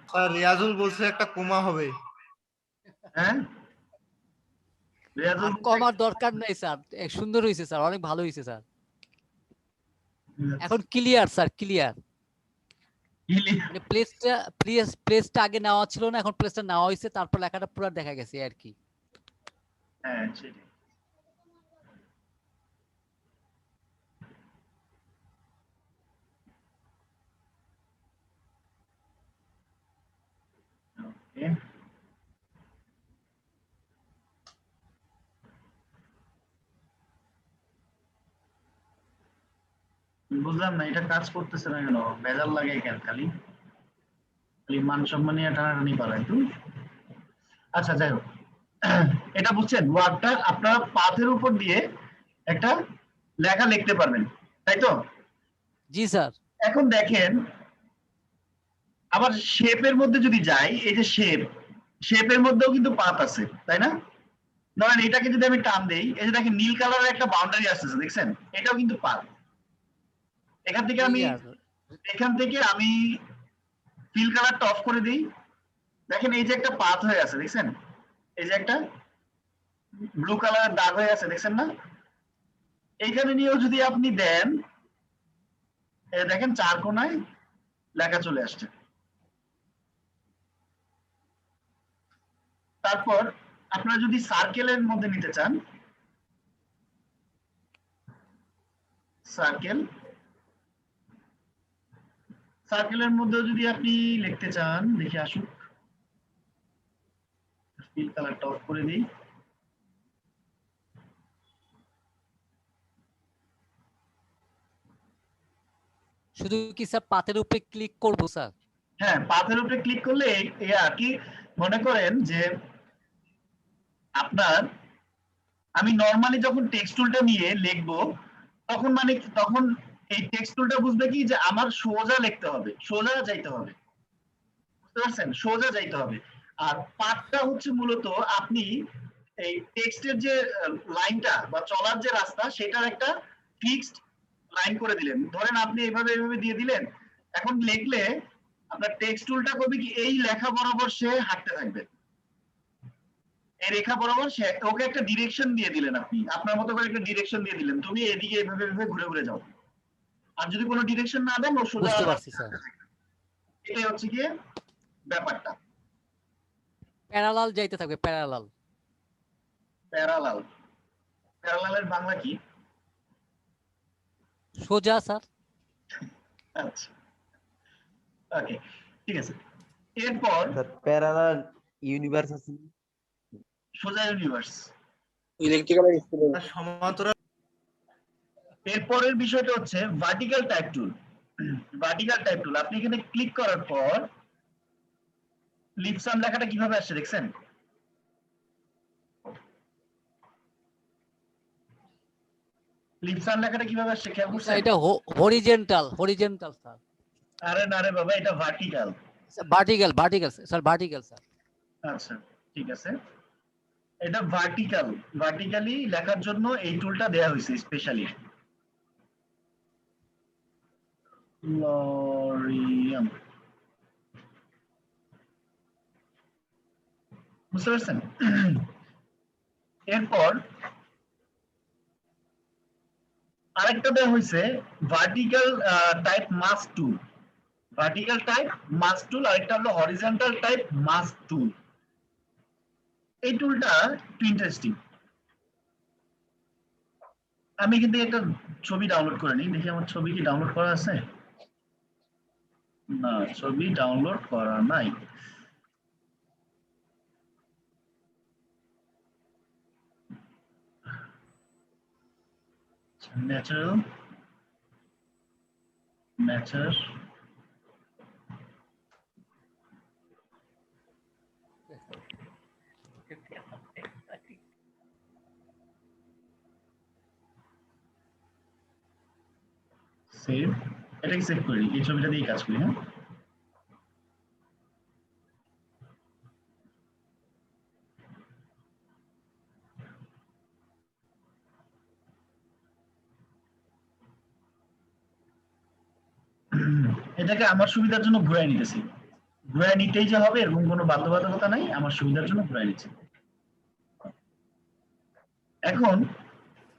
Speaker 2: স্যার রিয়াজুল বলছে একটা কোমা হবে।
Speaker 1: হ্যাঁ রিয়াজুল
Speaker 8: আর কমার দরকার নেই স্যার, সুন্দর হয়েছে স্যার, অনেক ভালো হয়েছে স্যার। এখন ক্লিয়ার স্যার, ক্লিয়ার। মানে প্লেসটা আগে নেওয়া ছিল না, এখন প্লেসটা নেওয়া হয়েছে, তারপর লেখাটা পুরো দেখা গেছে আর কি।
Speaker 1: হ্যাঁ সেটাই। ওকে বুঝলাম না এটা কাজ করতেছে না কেন, ভেজাল লাগে কেন, খালি খালি মান সম্মান নিয়ে টানাটানি পালায় তো। আচ্ছা যাই হোক, এটা বুঝছেন, ওয়ার্ডটা আপনারা পাথের উপর দিয়ে একটা লেখা লিখতে পারবেন, তাই তো?
Speaker 8: জি স্যার।
Speaker 1: এখন দেখেন আবার শেপের মধ্যে যদি যাই, এই যে শেপের মধ্যেও কিন্তু পাত আছে, তাই না? ধরেন এটাকে যদি আমি টান দেই, এই যে দেখেন নীল কালারের একটা বাউন্ডারি আসতেছে, দেখছেন? এটাও কিন্তু পাত। এখান থেকে আমি ফিল কালারটা অফ করে দিই, দেখেন এই যে একটা পাত হয়ে আছে, দেখছেন? এই যে একটা ব্লু কালারের দাগ হয়ে আছে, দেখছেন না? এইখানে নিয়েও যদি আপনি দেন, দেখেন 4 কোণায় লেখা চলে আসছে। তারপর আপনারা যদি সার্কেলের মধ্যে নিতে চান, সার্কেলের মধ্যে যদি আপনি লিখতে চান, দেখে আসুক, ফিল কালারটা অফ করে দিই।
Speaker 8: শুধু কি স্যার পাতের উপরে ক্লিক করব স্যার?
Speaker 1: হ্যাঁ পাথের উপরে ক্লিক করলে এই আর কি, মনে করেন যে আপনার, আমি নরমালি যখন টেক্সট টুলটা নিয়ে লিখবো, তখন তখন এই টেক্সট টুলটা বুঝবে কি যে আমার সোজা লিখতে হবে, সোজা যাইতে হবে, বুঝতে পারছেন? সোজা যাইতে হবে। আর পাঠটা হচ্ছে মূলত আপনি এই টেক্সটের যে লাইনটা বা চলার যে রাস্তা, সেটার একটা ফিক্সড লাইন করে দিলেন। ধরেন আপনি এইভাবে দিয়ে দিলেন, এখন লিখলে আপনার টেক্সট টুলটা করবে কি, এই লেখা বরাবর সে হাঁটতে থাকবে, এই রেখা বরাবর সে, ওকে একটা ডিরেকশন দিয়ে দিলেন, আপনি আপনার মতো করে একটা ডিরেকশন দিয়ে দিলেন, তুমি এদিকে এভাবে ঘুরে ঘুরে যাও। আর যদি কোনো ডিরেকশন না দেন, ও সোজা
Speaker 8: বুঝতে পারছি স্যার।
Speaker 1: এটাই হচ্ছে গিয়ে ব্যাপারটা।
Speaker 8: প্যারালাল যাইতে থাকবে, প্যারালাল।
Speaker 1: প্যারালালের বাংলা কি?
Speaker 8: সোজা স্যার।
Speaker 1: আচ্ছা ওকে ঠিক আছে। এরপর
Speaker 4: প্যারালাল ইউনিভার্স আছে,
Speaker 1: সোজা ইউনিভার্স,
Speaker 3: ইলেকট্রিক্যাল
Speaker 2: সমান্তরাল।
Speaker 1: এরপরের বিষয়টা হচ্ছে ভার্টিক্যাল টাইপ টুল। আপনি এখানে ক্লিক করার পর লিপসাম লেখাটা কিভাবে আসছে দেখছেন? লিপসাম লেখাটা কিভাবে আসছে খেয়াল করছেন?
Speaker 8: এটা হরিজেন্টাল স্যার।
Speaker 1: আরে না রে বাবা, এটা vertical.
Speaker 8: Vertical sir, vertical sir.
Speaker 1: আচ্ছা ঠিক আছে, এটা ভার্টিক্যালি লেখার জন্য এই টুলটা দেয়া হয়েছে স্পেশালি। লরিয়াম, বুঝতে পারছেন? এরপর আরেকটা দেওয়া হয়েছে ভার্টিক্যাল টাইপ মাস্ক টুল। আরেকটা হলো হরিজন্টাল টাইপ মাস্ক টুল। এই টুলটা একটু ইন্টারেস্টিং। আমি কিন্তু একটা ছবি ডাউনলোড করে নিই, দেখি আমার ছবি কি ডাউনলোড করা আছে। না, ছবি ডাউনলোড করা নাই। ন্যাচারাল ম্যাটার সেভ, এটাকে সেভ করে দিই, এই ছবিটা দিয়ে কাজ করি। হ্যাঁ, এটাকে আমার সুবিধার জন্য ঘুরাই নিতেছি, ঘুরাই নিতেই যে হবে এরকম কোনো বাধ্যবাধকতা নাই, আমার সুবিধার জন্য ঘুরাই নিচ্ছি। এখন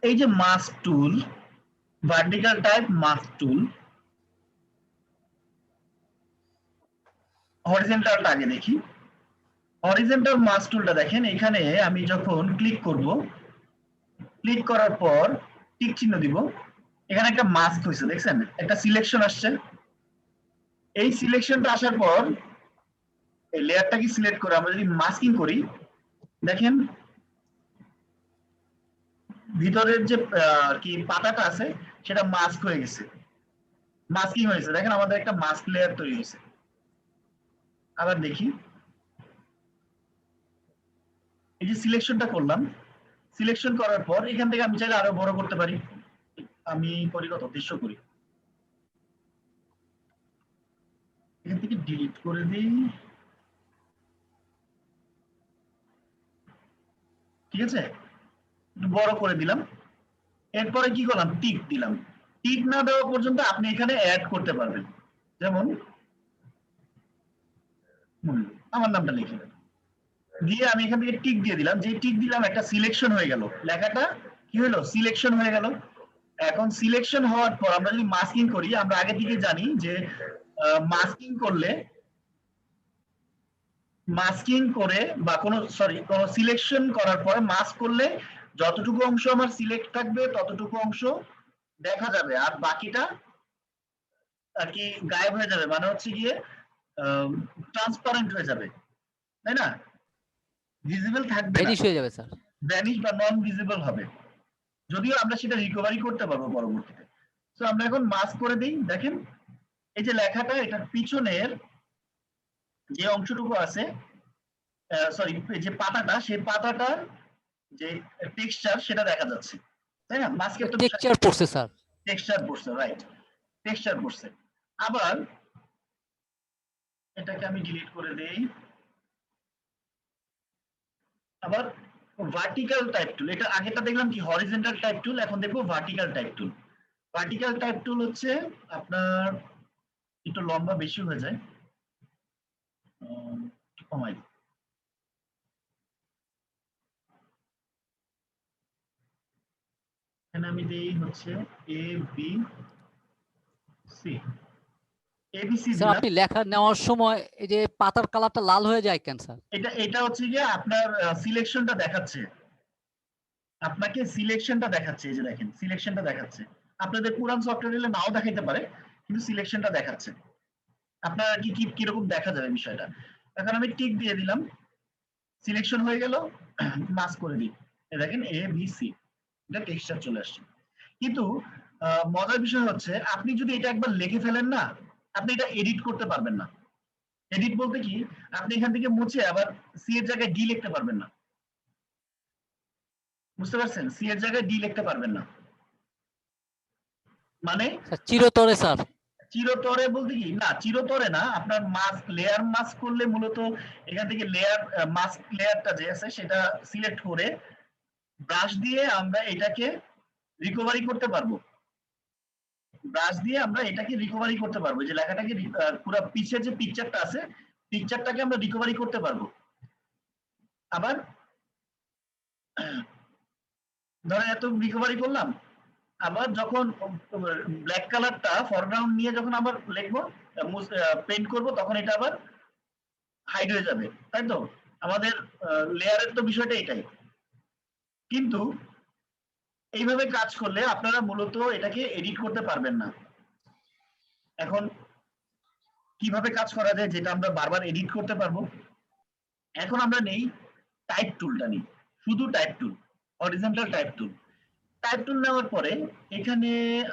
Speaker 1: এই যে মাস্ক টুল, ভার্টিক্যাল টাইপ মাস্ক টুল, হরিজন্টালটা আগে দেখি। হরিজন্টাল মাস্ক টুলটা দেখেন, এখানে আমি যখন ক্লিক করব, ক্লিক করার পর টিক চিহ্ন দিব, এখানে একটা মাস্ক হয়েছে, দেখছেন একটা সিলেকশন আসছে। এই সিলেকশনটা আসার পর এই লেয়ারটাকে সিলেক্ট করে আমরা যদি মাস্কিং করি, দেখেন ভিতরের যে কি পাতাটা আছে সেটা মাস্ক হয়ে গেছে, মাস্কিং হয়েছে। দেখেন আমাদের একটা মাস্ক লেয়ার তৈরি হয়েছে। আবার দেখি, এই যে সিলেকশনটা করলাম, সিলেকশন করার পর এখান থেকে আমি চাইলে আরো বড় করতে পারি। আমি করি কত, 300 করি। এখান থেকে ডিলিট করে দিই, ঠিক আছে, একটু বড় করে দিলাম। এরপরে কি করলাম, টিক দিলাম। টিক না দেওয়া পর্যন্ত আপনি এখানে অ্যাড করতে পারবেন। যেমন আমার নামটা লিখে দিয়ে আমি এখান থেকে টিক দিয়ে দিলাম। যে টিক দিলাম একটা সিলেকশন হয়ে গেল, লেখাটা কি হলো, সিলেকশন হয়ে গেল। এখন সিলেকশন হওয়ার পর আমরা যদি মাস্কিং করি, আমরা আগে থেকে জানি যে মাস্কিং করলে, মাস্কিং করে বা কোন সিলেকশন করার পরে মাস্ক করলে যতটুকু অংশ আমার সিলেক্ট থাকবে ততটুকু অংশ দেখা যাবে, আর বাকিটা আর কি গায়েব হয়ে যাবে, মানে হচ্ছে গিয়ে ট্রান্সপারেন্ট হয়ে যাবে, তাই না, ভিজিবল থাকবে না,
Speaker 8: ভ্যানিশ হয়ে যাবে স্যার।
Speaker 1: ভ্যানিশ বা নন ভিজিবল হবে। যদিও আমরা সেটা রিকভারি করতে পারবো পরবর্তীতে। তো আমরা এখন মাস্ক করে দিই। দেখেন এই যে লেখাটা, এটার পিছনের যে অংশটুকু আছে, সরি যে পাতাটা, সেই পাতাটার যে টেক্সচার সেটা দেখা যাচ্ছে, তাই না, মাস্কের তো
Speaker 8: টেক্সচার পড়ছে স্যার।
Speaker 1: টেক্সচার পড়ছে, রাইট, টেক্সচার পড়ছে। আবার এটাকে আমি ডিলিট করে দেই। আবার ভার্টিক্যাল টাইপ টুল, এটা আগেটা দেখলাম কি হরিজন্টাল টাইপ টুল, এখন দেখবো ভার্টিক্যাল টাইপ টুল। ভার্টিক্যাল টাইপ টুল হচ্ছে আপনার একটু লম্বা বেশি হয়ে যায়, কমাই দিই। এখানে আমি দেই হচ্ছে A B C, ABC
Speaker 8: sir
Speaker 1: দিলাম।
Speaker 8: আপনি লেখা নেওয়ার সময় এই যে পাতার কালারটা লাল হয়ে যায় কেন স্যার?
Speaker 1: এটা হচ্ছে গিয়ে আপনার সিলেকশনটা দেখাচ্ছে, আপনাকে সিলেকশনটা দেখাচ্ছে, এই যে দেখেন সিলেকশনটা দেখাচ্ছে। আপনাদের পুরান সফটওয়্যার হলে নাও দেখাইতে পারে, কিন্তু সিলেকশনটা দেখাচ্ছে। আপনার আর কি কিরকম দেখা যাবে বিষয়টা। এখন আমি টিক দিয়ে দিলাম, সিলেকশন হয়ে গেল, মাস্ক করে দিই, দেখেন এ বি সি, এটা টেক্সচার চলে আসছে। কিন্তু মজার বিষয় হচ্ছে আপনি যদি এটা একবার লিখে ফেলেন না, আপনি এটা এডিট করতে পারবেন না। এডিট বলতে কি, আপনি এখান থেকে মুছে আবার সি এর জায়গায় ডি লিখতে পারবেন না, বুঝতে পারছেন, সি এর জায়গায় ডি লিখতে পারবেন না, মানে
Speaker 8: চিরতরে স্যার।
Speaker 1: চিরতরে বলতে কি না, চিরতরে না, আপনার মাস্ক লেয়ার মাস্ক করলে মূলত এখান থেকে লেয়ার মাস্ক লেয়ারটা যে আছে সেটা সিলেক্ট করে ব্রাশ দিয়ে আমরা এটাকে রিকভারি করতে পারবো। ব্রাশ দিয়ে আমরা এটাকে রিকভারি করতে পারবো, যে লেখাটাকে পুরো পিছের যে পিকচারটা আছে পিকচারটাকে আমরা রিকভারি করতে পারবো। আবার ধরেন এত রিকভারি করলাম, আবার যখন ব্ল্যাক কালারটা ফরগ্রাউন্ড নিয়ে যখন আবার লিখবো পেইন্ট করব, তখন এটা আবার হাইড হয়ে যাবে, তাই তো, আমাদের লেয়ারের তো বিষয়টা এটাই। কিন্তু এইভাবে কাজ করলে আপনারা মূলত এটাকে এডিট করতে পারবেন না। এখন কিভাবে কাজ করা যায় যেটা আমরা বারবার এডিট করতে পারবো, এখন আমরা নেই টাইপ টুলটা নিই, শুধু টাইপ টুল, হরিজন্টাল টাইপ টুল। টাইপ টুল নেওয়ার পরে এখানে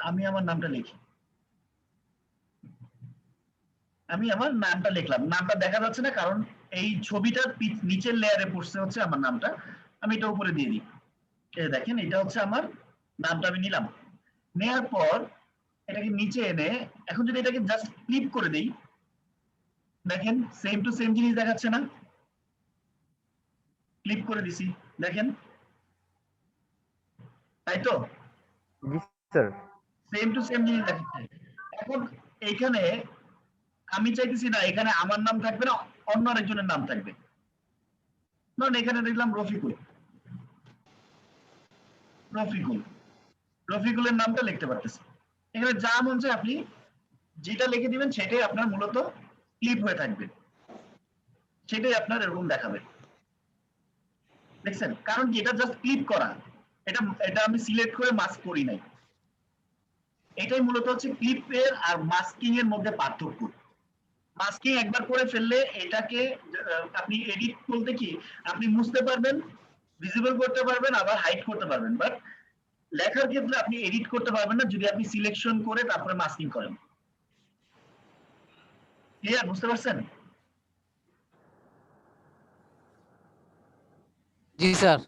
Speaker 1: আমি আমার নামটা লিখি। আমি আমার নামটা লিখলাম, নামটা দেখা যাচ্ছে না কারণ এই ছবিটার নিচের লেয়ারে পড়ছে হচ্ছে আমার নামটা, আমি এটা উপরে দিয়ে দিই। এই দেখেন এটা হচ্ছে আমার নামটা, আমি নিলাম। নেওয়ার পর এটাকে নিচে এনে এখন যদি এটাকে জাস্ট ক্লিক করে দেই, দেখেন সেম টু সেম জিনিস দেখাচ্ছে না? ক্লিক করে দিছি, দেখেন, তাই তো?
Speaker 4: জি স্যার।
Speaker 1: সেম টু সেম জিনিস দেখাচ্ছে। এখন এইখানে আমি চাইতেছি না এখানে আমার নাম থাকবে না, অন্য আরেকজনের নাম থাকবে। ধরুন এখানে দেখলাম রফিকুল, রফিকুল, রফিকুলের নামটা লিখতে পারতেছি। এখানে যা মন চায় আপনি যেটা লিখে দিবেন সেটাই আপনার মূলত ক্লিপ হয়ে থাকবে, সেটাই আপনার এরকম দেখাবে। দেখছেন? কারণ কি, এটা জাস্ট ক্লিক করা, এটা এটা আমি সিলেক্ট করে মাস্ক করি নাই। এটাই মূলত হচ্ছে ক্লিপের আর মাস্কিং এর মধ্যে পার্থক্য। মাস্কিং একবার করে ফেললে এটাকে আপনি এডিট বলতে কি, আপনি মুছতে পারবেন, ভিজিবল করতে পারবেন, আবার হাইড করতে পারবেন, বাট লেখার ক্ষেত্রে আপনি এডিট করতে পারবেন না যদি আপনি সিলেকশন করে তারপরে মাস্কিং করেন। ক্লিয়ার? বুঝতে পারছেন?
Speaker 8: জি স্যার।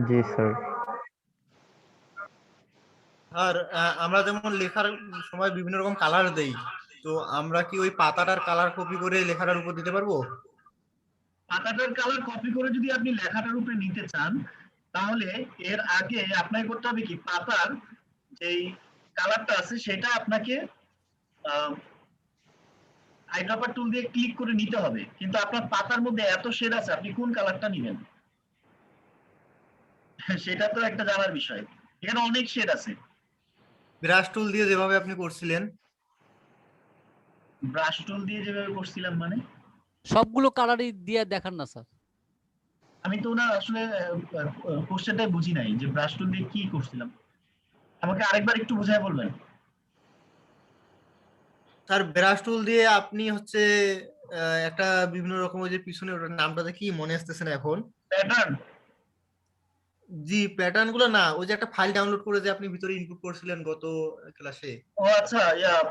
Speaker 4: জি স্যার।
Speaker 2: আর আমরা যেমন লেখার সময় বিভিন্ন রকম কালার দেই, তো আমরা কি ওই পাতাটার কালার কপি করে লেখাটার উপর দিতে পারবো?
Speaker 1: পাতাটার কালার কপি করে যদি আপনি লেখাটার উপরে নিতে চান, তাহলে এর আগে আপনাকে করতে হবে কি, পাতার যেই কালারটা আছে সেটা আপনাকে আইড্রপার টুল দিয়ে ক্লিক করে নিতে হবে। কিন্তু আপনার পাতার মধ্যে এত শেড আছে, আপনি কোন কালারটা নেবেন সেটা তো একটা জানার বিষয়। এখানে অনেক শেড আছে।
Speaker 2: ব্রাশ টুল দিয়ে যেভাবে আপনি করছিলেন।
Speaker 1: ব্রাশ টুল দিয়ে যেভাবে করছিলাম মানে?
Speaker 8: সবগুলো কালারই দিয়ে দেখান না স্যার।
Speaker 1: আমি তো না আসলে কোশ্চেনটাই বুঝি নাই যে ব্রাশ টুল দিয়ে কি করছিলাম, আমাকে আরেকবার একটু বুঝায় বলবেন।
Speaker 2: স্যার ব্রাশ টুল দিয়ে আপনি হচ্ছে একটা বিভিন্ন রকম ওই যে পিছনে ওটার নামটা কি মনে আসতেছে না এখন।
Speaker 1: প্যাটার্ন?
Speaker 2: জি, প্যাটার্ন গুলো না, ওই যে একটা ফাইল ডাউনলোড করে যে আপনি ভিতরে ইনপুট করছিলেন গত ক্লাসে।
Speaker 1: ও আচ্ছা,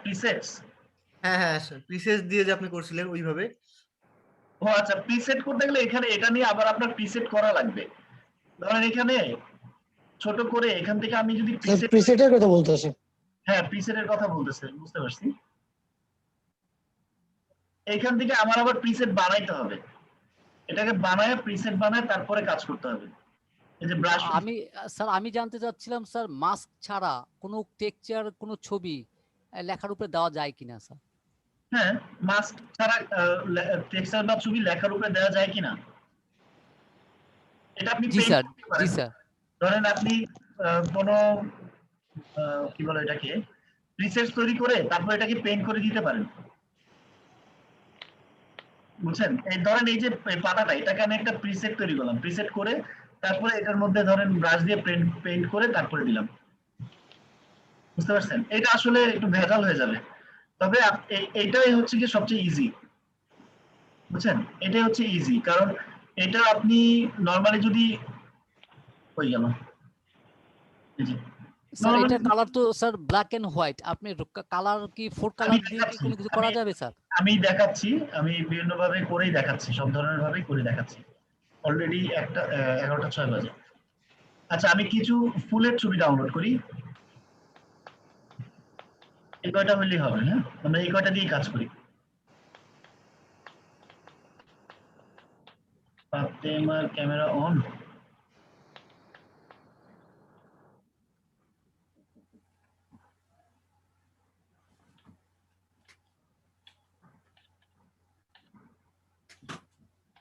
Speaker 1: প্রিসেটস।
Speaker 2: হ্যাঁ হ্যাঁ, প্রিসেস দিয়ে যে আপনি করছিলেন ওইভাবে।
Speaker 1: ও আচ্ছা, প্রিসেট করতে গেলে এখানে এটা নিয়ে আবার আপনার প্রিসেট করা লাগবে। ধরেন এখানে ছোট করে এখান থেকে আমি যদি
Speaker 6: প্রিসেটের কথা বলতেছে।
Speaker 1: হ্যাঁ, প্রিসেটের কথা বলতেছে, বুঝতে পারছি। এইখান থেকে আমার আবার প্রিসেট বানাইতে হবে, এটাকে বানায় প্রিসেট বানায় তারপরে কাজ করতে হবে। এই যে ব্রাশ,
Speaker 8: আমি স্যার আমি জানতে চাচ্ছিলাম স্যার, মাস্ক ছাড়া কোনো টেক্সচার কোনো ছবি লেখার উপরে দেওয়া যায় কিনা স্যার?
Speaker 1: হ্যাঁ, মাস্ক ছাড়া টেক্সচার বা ছবি লেখার উপরে দেওয়া যায় কিনা এটা আপনি
Speaker 8: জি
Speaker 1: পেইন্ট
Speaker 8: স্যার,
Speaker 1: করতে
Speaker 8: জি
Speaker 1: পারেন।
Speaker 8: স্যার।
Speaker 1: ধরেন আপনি কোনো কি বলে এটাকে, রিসার্চ তৈরি করে তারপর এটাকে পেইন্ট করে দিতে পারেন, বুঝছেন? এই ধরেন এই যে পাতাটা, এটাকে আমি একটা প্রিসেট তৈরি করলাম, প্রিসেট করে তারপরে এটার মধ্যে ধরেন ব্রাশ দিয়ে পেইন্ট করে তারপরে দিলাম, বুঝতে পারছেন? এটা আসলে একটু ভেজাল হয়ে যাবে, তবে এইটাই হচ্ছে কি সবচেয়ে ইজি, বুঝছেন? এটাই হচ্ছে ইজি, কারণ এটা আপনি নরমালি যদি হয়ে গেল, এই যে
Speaker 8: স্যার
Speaker 1: normally
Speaker 8: এটা কালার তো স্যার ব্ল্যাক এন্ড হোয়াইট, আপনি কালার কি ফোর কালার দিয়ে কি কোনো কিছু করা যাবে স্যার?
Speaker 1: আমি দেখাচ্ছি, আমি বিভিন্ন ভাবে করেই দেখাচ্ছি, সব ধরনের ভাবেই করে দেখাচ্ছি। অলরেডি 11টা 6 বাজে। আচ্ছা, আমি কিছু ফুলের ছবি ডাউনলোড করি, এই কয়টা হলেই হবে। হ্যাঁ, আমরা এই কয়টা দিয়ে কাজ করি। ফাতেমার ক্যামেরা অন।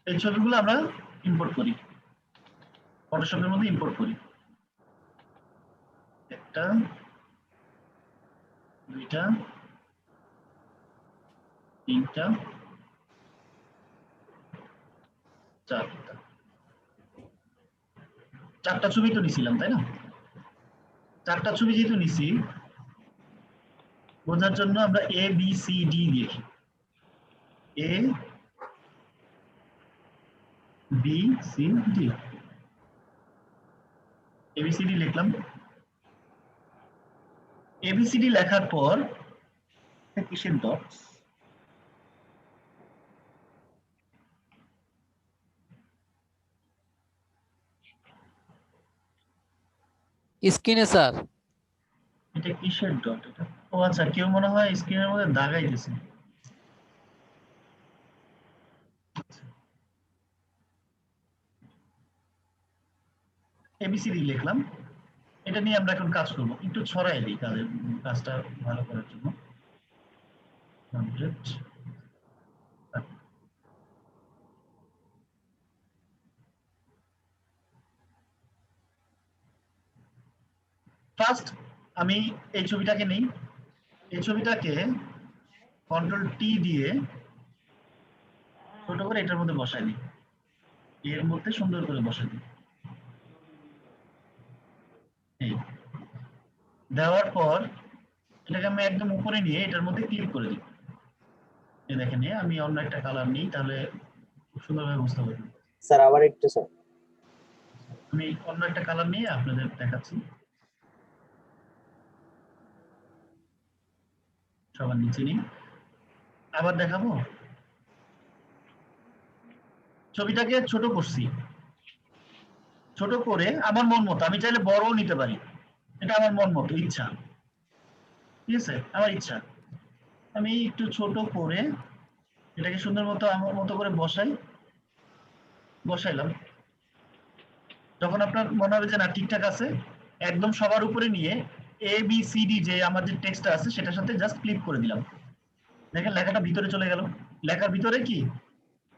Speaker 1: এই ছবিগুলো আমরা ইম্পোর্ট করি, ফটোশপের মধ্যে ইম্পোর্ট করি। একটা, দুইটা, তিনটা, চারটা। 4টা ছবি তো নিছিলাম, তাই না? 4টা ছবি যেহেতু নিছি, বোঝার জন্য আমরা এ বি সি ডি লিখি। এ বি সি ডি। এবিসিডি লিখলাম। এবিসিডি লেখার পর কিসের ডট,
Speaker 8: স্ক্রিনে স্যার।
Speaker 1: এটা কিসের ডট এটা? ও আচ্ছা, কেউ মনে হয় স্ক্রিনের মধ্যে দাগাই দিয়েছে। এবিসিডি লিখলাম। এটা নিয়ে আমরা এখন কাজ করব, একটু ছড়াই দিই কাজটা ভালো করার জন্য। 100 ফার্স্ট আমি এই ছবিটাকে নেই, এই ছবিটাকে কন্ট্রোল টি দিয়ে ছোট করে এটার মধ্যে বসাই দিই, এর মধ্যে সুন্দর করে বসাই দিই। এই দেওয়ার পর এটাকে আমি একদম উপরে নিয়ে এটার মধ্যে ক্লিক করে দিই। এই দেখেন, আমি অন্য একটা কালার নিই, তাহলে খুব সুন্দরভাবে বুঝতে পারবেন।
Speaker 9: স্যার আবার একটু স্যার।
Speaker 1: আমি অন্য একটা কালার নিয়ে আপনাদের দেখাচ্ছি। সবার নিচে নিই, আবার দেখাবো। ছবিটাকে ছোট করছি, ছোট করে আমার মন মতো, আমি চাইলে বড়ও নিতে পারি, এটা আমার মন মতো ইচ্ছা, ঠিক আছে, আমার ইচ্ছা। আমি একটু ছোট করে এটাকে সুন্দর মতো আমার মতো করে বসাইলাম। যখন আপনার মনে হবে যে না ঠিকঠাক আছে, একদম সবার উপরে নিয়ে ABCD যে আমার যে টেক্সটটা আছে সেটার সাথে জাস্ট ক্লিক করে দিলাম। দেখেন লেখাটা ভিতরে চলে গেল, লেখার ভিতরে কি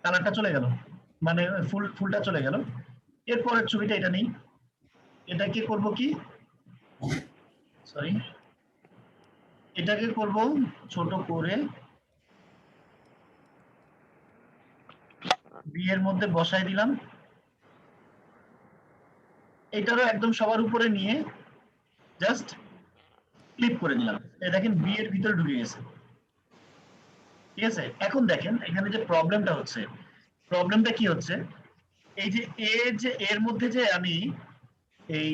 Speaker 1: কালারটা চলে গেল, মানে ফুলটা চলে গেল। এরপরের ছবিটা এটা নেই, এটাকে করব কি, সরি, এটাকে করব ছোট করে বি এর মধ্যে বসাই দিলাম। এটারও একদম সবার উপরে নিয়ে জাস্ট ক্লিক করে দিলাম। এই দেখেন বি এর ভিতরে ঢুকে গেছে, ঠিক আছে। এখন দেখেন এখানে যে প্রবলেমটা হচ্ছে, প্রবলেমটা কি হচ্ছে, এই যে এর মধ্যে যে আমি এই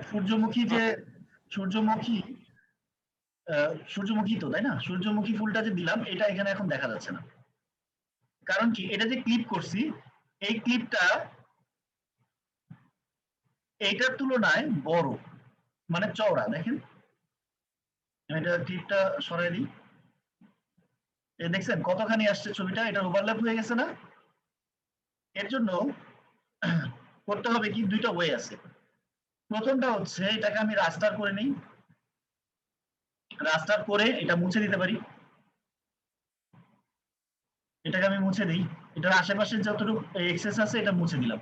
Speaker 1: সূর্যমুখী তো তাই না, সূর্যমুখী ফুলটা যে দিলাম এটা এখানে এখন দেখা যাচ্ছে না। কারণ কি, এটা যে ক্লিপ করছি, এই ক্লিপটা এইটার তুলনায় বড়, মানে চওড়া। দেখেন এটা ক্লিপটা সরাই দিই, দেখছেন কতখানি আসছে ছবিটা, এটা ওভারল্যাপ হয়ে গেছে না। এর জন্য করতে হবে কি, দুইটা ওয়ে আছে। প্রথমটা হচ্ছে এটাকে আমি রাস্টার করে নিই, রাস্টার করে এটা মুছে দিতে পারি। এটাকে আমি মুছে দিই, এটার আশেপাশে যতটুকু এক্সেস আছে এটা মুছে দিলাম।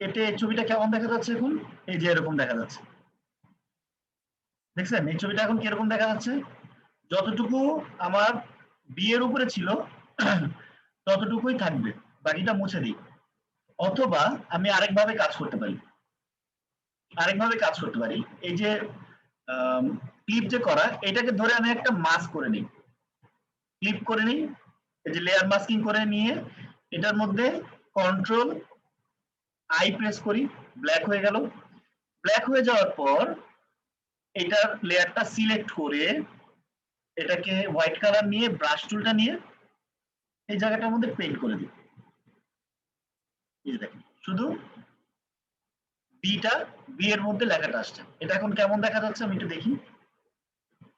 Speaker 1: এতে ছবিটা কেমন দেখা যাচ্ছে এখন, এই যে এরকম দেখা যাচ্ছে। দেখছেন এই ছবিটা এখন কিরকম দেখা যাচ্ছে, যতটুকু আমার বি এর উপরে ছিল ততটুকুই থাকবে, বাকিটা মুছে দিই। অথবা আমি আরেকভাবে কাজ করতে পারি, এই যে ক্লিপ যে করা, এটাকে ধরে আমি একটা মাস্ক করে নিই, ক্লিপ করে নিই, এই যে লেয়ার মাস্কিং করে নিয়ে এটার মধ্যে কন্ট্রোল আই প্রেস করি, ব্ল্যাক হয়ে গেল। ব্ল্যাক হয়ে যাওয়ার পর এটার লেয়ারটা সিলেক্ট করে এটাকে হোয়াইট কালার নিয়ে ব্রাশ টুলটা নিয়ে এই জায়গাটার মধ্যে পেইন্ট করে দিই। এই যে দেখেন শুধু বি এর মধ্যে লেখাটা আসছে। এটা এখন কেমন দেখা যাচ্ছে আমি একটু দেখি,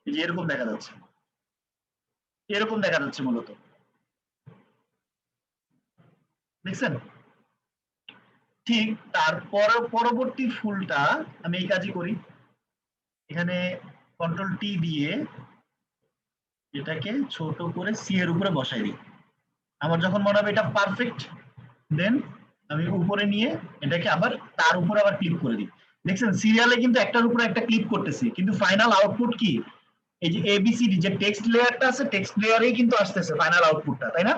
Speaker 1: এই যে এরকম দেখা যাচ্ছে, এরকম দেখা যাচ্ছে মূলত, দেখছেন। ঠিক তারপর পরবর্তী ফুলটা আমি এই কাজই করি, এখানে কন্ট্রোল টি দিয়ে এটাকে ছোট করে সি এর উপরে বসাই দিই। আমার যখন মনে হবে এটা পারফেক্ট, দেন আমি উপরে নিয়ে এটাকে আবার তার উপর আবার ক্লিক করে দিই। দেখছেন সিরিয়ালে কিন্তু একটার উপরে একটা ক্লিক করতেছি, কিন্তু ফাইনাল আউটপুট কি, এই যে এবিসিডি যে টেক্সট লেয়ারটা আছে, টেক্সট লেয়ারেই কিন্তু আসতেছে ফাইনাল আউটপুটটা, তাই না?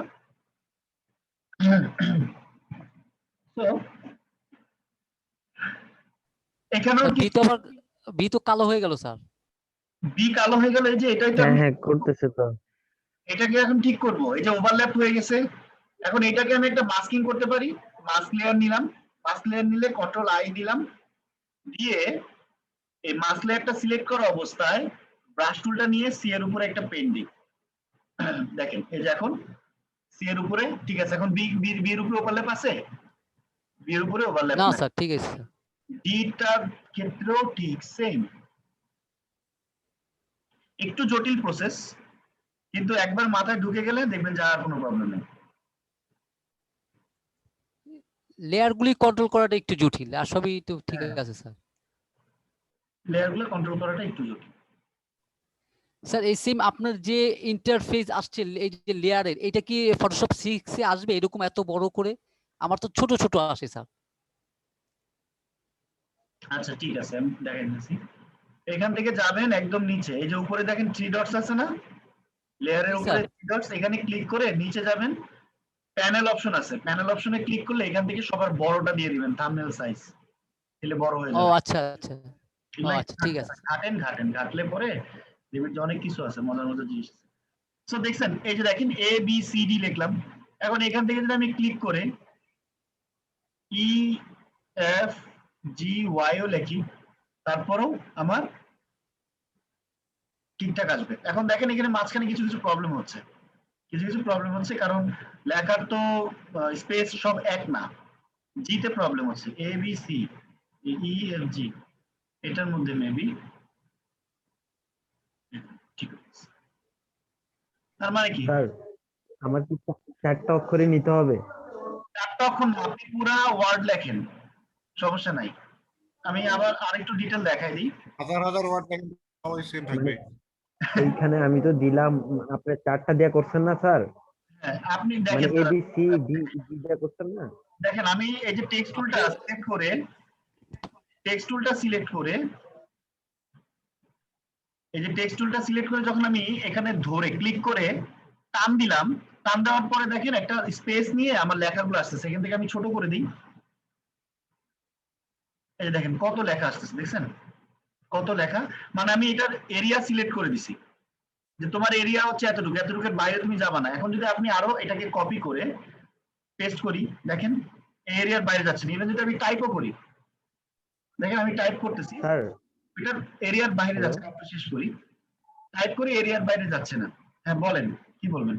Speaker 1: তো এখানেও কি
Speaker 8: বি তো কালো হয়ে গেল স্যার,
Speaker 1: বি কালো হয়ে গেল, এই যে এটাই তো
Speaker 4: হ্যাঁ হ্যাঁ করতেছে তো।
Speaker 1: এটাকে এখন ঠিক করব, এই যে ওভারল্যাপ হয়ে গেছে। এখন এটাকে আমি একটা মাস্কিং করতে পারি, মাস্ক লেয়ার নিলাম, মাস্ক লেয়ার নিলে কন্ট্রোল আই দিলাম, দিয়ে এই মাস্ক লেয়ারটা সিলেক্ট করা অবস্থায় ব্রাশ টুলটা নিয়ে সি এর উপরে একটা পেন দিই। দেখেন এই যে এখন সি এর উপরে ঠিক আছে, এখন বি বি এর উপরে ওভারল্যাপ আছে, বি এর উপরে ওভারল্যাপ
Speaker 8: না
Speaker 1: নাই।
Speaker 8: স্যার ঠিক আছে স্যার।
Speaker 1: ডি টার ক্ষেত্রেও ঠিক সেম, একটু জটিল প্রসেস, কিন্তু একবার মাথায় ঢুকে গেলে দেখবেন যে আর কোনো প্রবলেম নেই।
Speaker 8: লেয়ারগুলি কন্ট্রোল করাটা একটু জটিল, আর সবই তো ঠিক আছে স্যার।
Speaker 1: লেয়ারগুলো কন্ট্রোল করাটা একটু জটিল।
Speaker 8: স্যার এই সেম আপনার যে ইন্টারফেস আসছে এই যে লেয়ারের, এটা কি ফটোশপ 6 এ আসবে এরকম এত বড় করে? আমার তো ছোট ছোট আসে স্যার।
Speaker 1: আচ্ছা ঠিক আছে, আমি দেখাই দিচ্ছি। এখান থেকে যাবেন একদম নিচে, এই যে উপরে দেখেন থ্রি ডটস আছে না, লেয়ারের
Speaker 8: জি
Speaker 1: উপরে
Speaker 8: স্যার।
Speaker 1: থ্রি ডটস, এখানে ক্লিক করে নিচে যাবেন, প্যানেল অপশন আছে, প্যানেল অপশনে ক্লিক করলে এখান থেকে সবার বড়টা দিয়ে দিবেন, থাম্বনেল সাইজ দিলে বড় হয়ে
Speaker 8: ও
Speaker 1: যাবে।
Speaker 8: আচ্ছা আচ্ছা। ও আচ্ছা ঠিক আছে।
Speaker 1: ঘাটেন ঘাটেন ঘাটলে পরে দেখবেন যে অনেক কিছু আছে, মজার মজার জিনিস আছে। সো দেখছেন এই যে দেখেন এ বি সি ডি লিখলাম, এখন এখান থেকে যদি আমি ক্লিক করে ই এফ জি ওয়াই ও লিখি, তারপরেও আমার ঠিকঠাক আসবে। এখন দেখেন এখানে মাঝখানে কিছু কিছু প্রবলেম হচ্ছে, কিছু কিছু প্রবলেম হচ্ছে, কারণ লেখার তো স্পেস সব এক না, জি তে প্রবলেম হচ্ছে, A B C E F G, এটার মধ্যে মেবি ঠিক আছে। তার মানে কি
Speaker 4: স্যার আমার কি 4টা অক্ষরে নিতে হবে?
Speaker 1: চারটা অক্ষর না, আপনি পুরা ওয়ার্ড লেখেন, সমস্যা নাই। আমি আবার আরেকটু ডিটেল দেখাই দিই।
Speaker 2: হাজার হাজার ওয়ার্ড কিন্তু সবাই সেম
Speaker 4: মানে
Speaker 2: থাকবে।
Speaker 4: এইখানে আমি তো দিলাম, আপনি 4টা দিয়া করছেন না স্যার?
Speaker 1: হ্যাঁ আপনি
Speaker 4: মানে
Speaker 1: দেখেন
Speaker 4: এ বি সি ডি ডি দিয়া করছেন না?
Speaker 1: দেখেন আমি এই যে টেক্সট টুলটা সিলেক্ট করে, টেক্সট টুলটা সিলেক্ট করে, এই যে টেক্সট টুলটা সিলেক্ট করে যখন আমি এখানে ধরে ক্লিক করে টান দিলাম, টান দেওয়ার পরে দেখেন একটা স্পেস নিয়ে আমার লেখাগুলো আসতেছে, এখান থেকে আমি ছোট করে দিই, এই যে দেখেন কত লেখা আসতেছে, দেখছেন কত লেখা, মানে আমি এটার এরিয়া সিলেক্ট করে দিছি যে তোমার এরিয়া হচ্ছে এতটুকু, এতটুকুর বাইরে তুমি যাবা না। এখন যদি আপনি আরো এটাকে কপি করে পেস্ট করি, দেখেন এই এরিয়ার বাইরে যাচ্ছে না। ইভেন যদি আমি টাইপও করি, দেখেন আমি টাইপ করতেছি,
Speaker 4: স্যার
Speaker 1: এটার এরিয়ার বাইরে
Speaker 4: হ্যালো
Speaker 1: যাচ্ছে না, আমরা শেষ করি, টাইপ করে এরিয়ার বাইরে যাচ্ছে না। হ্যাঁ বলেন কি বলবেন।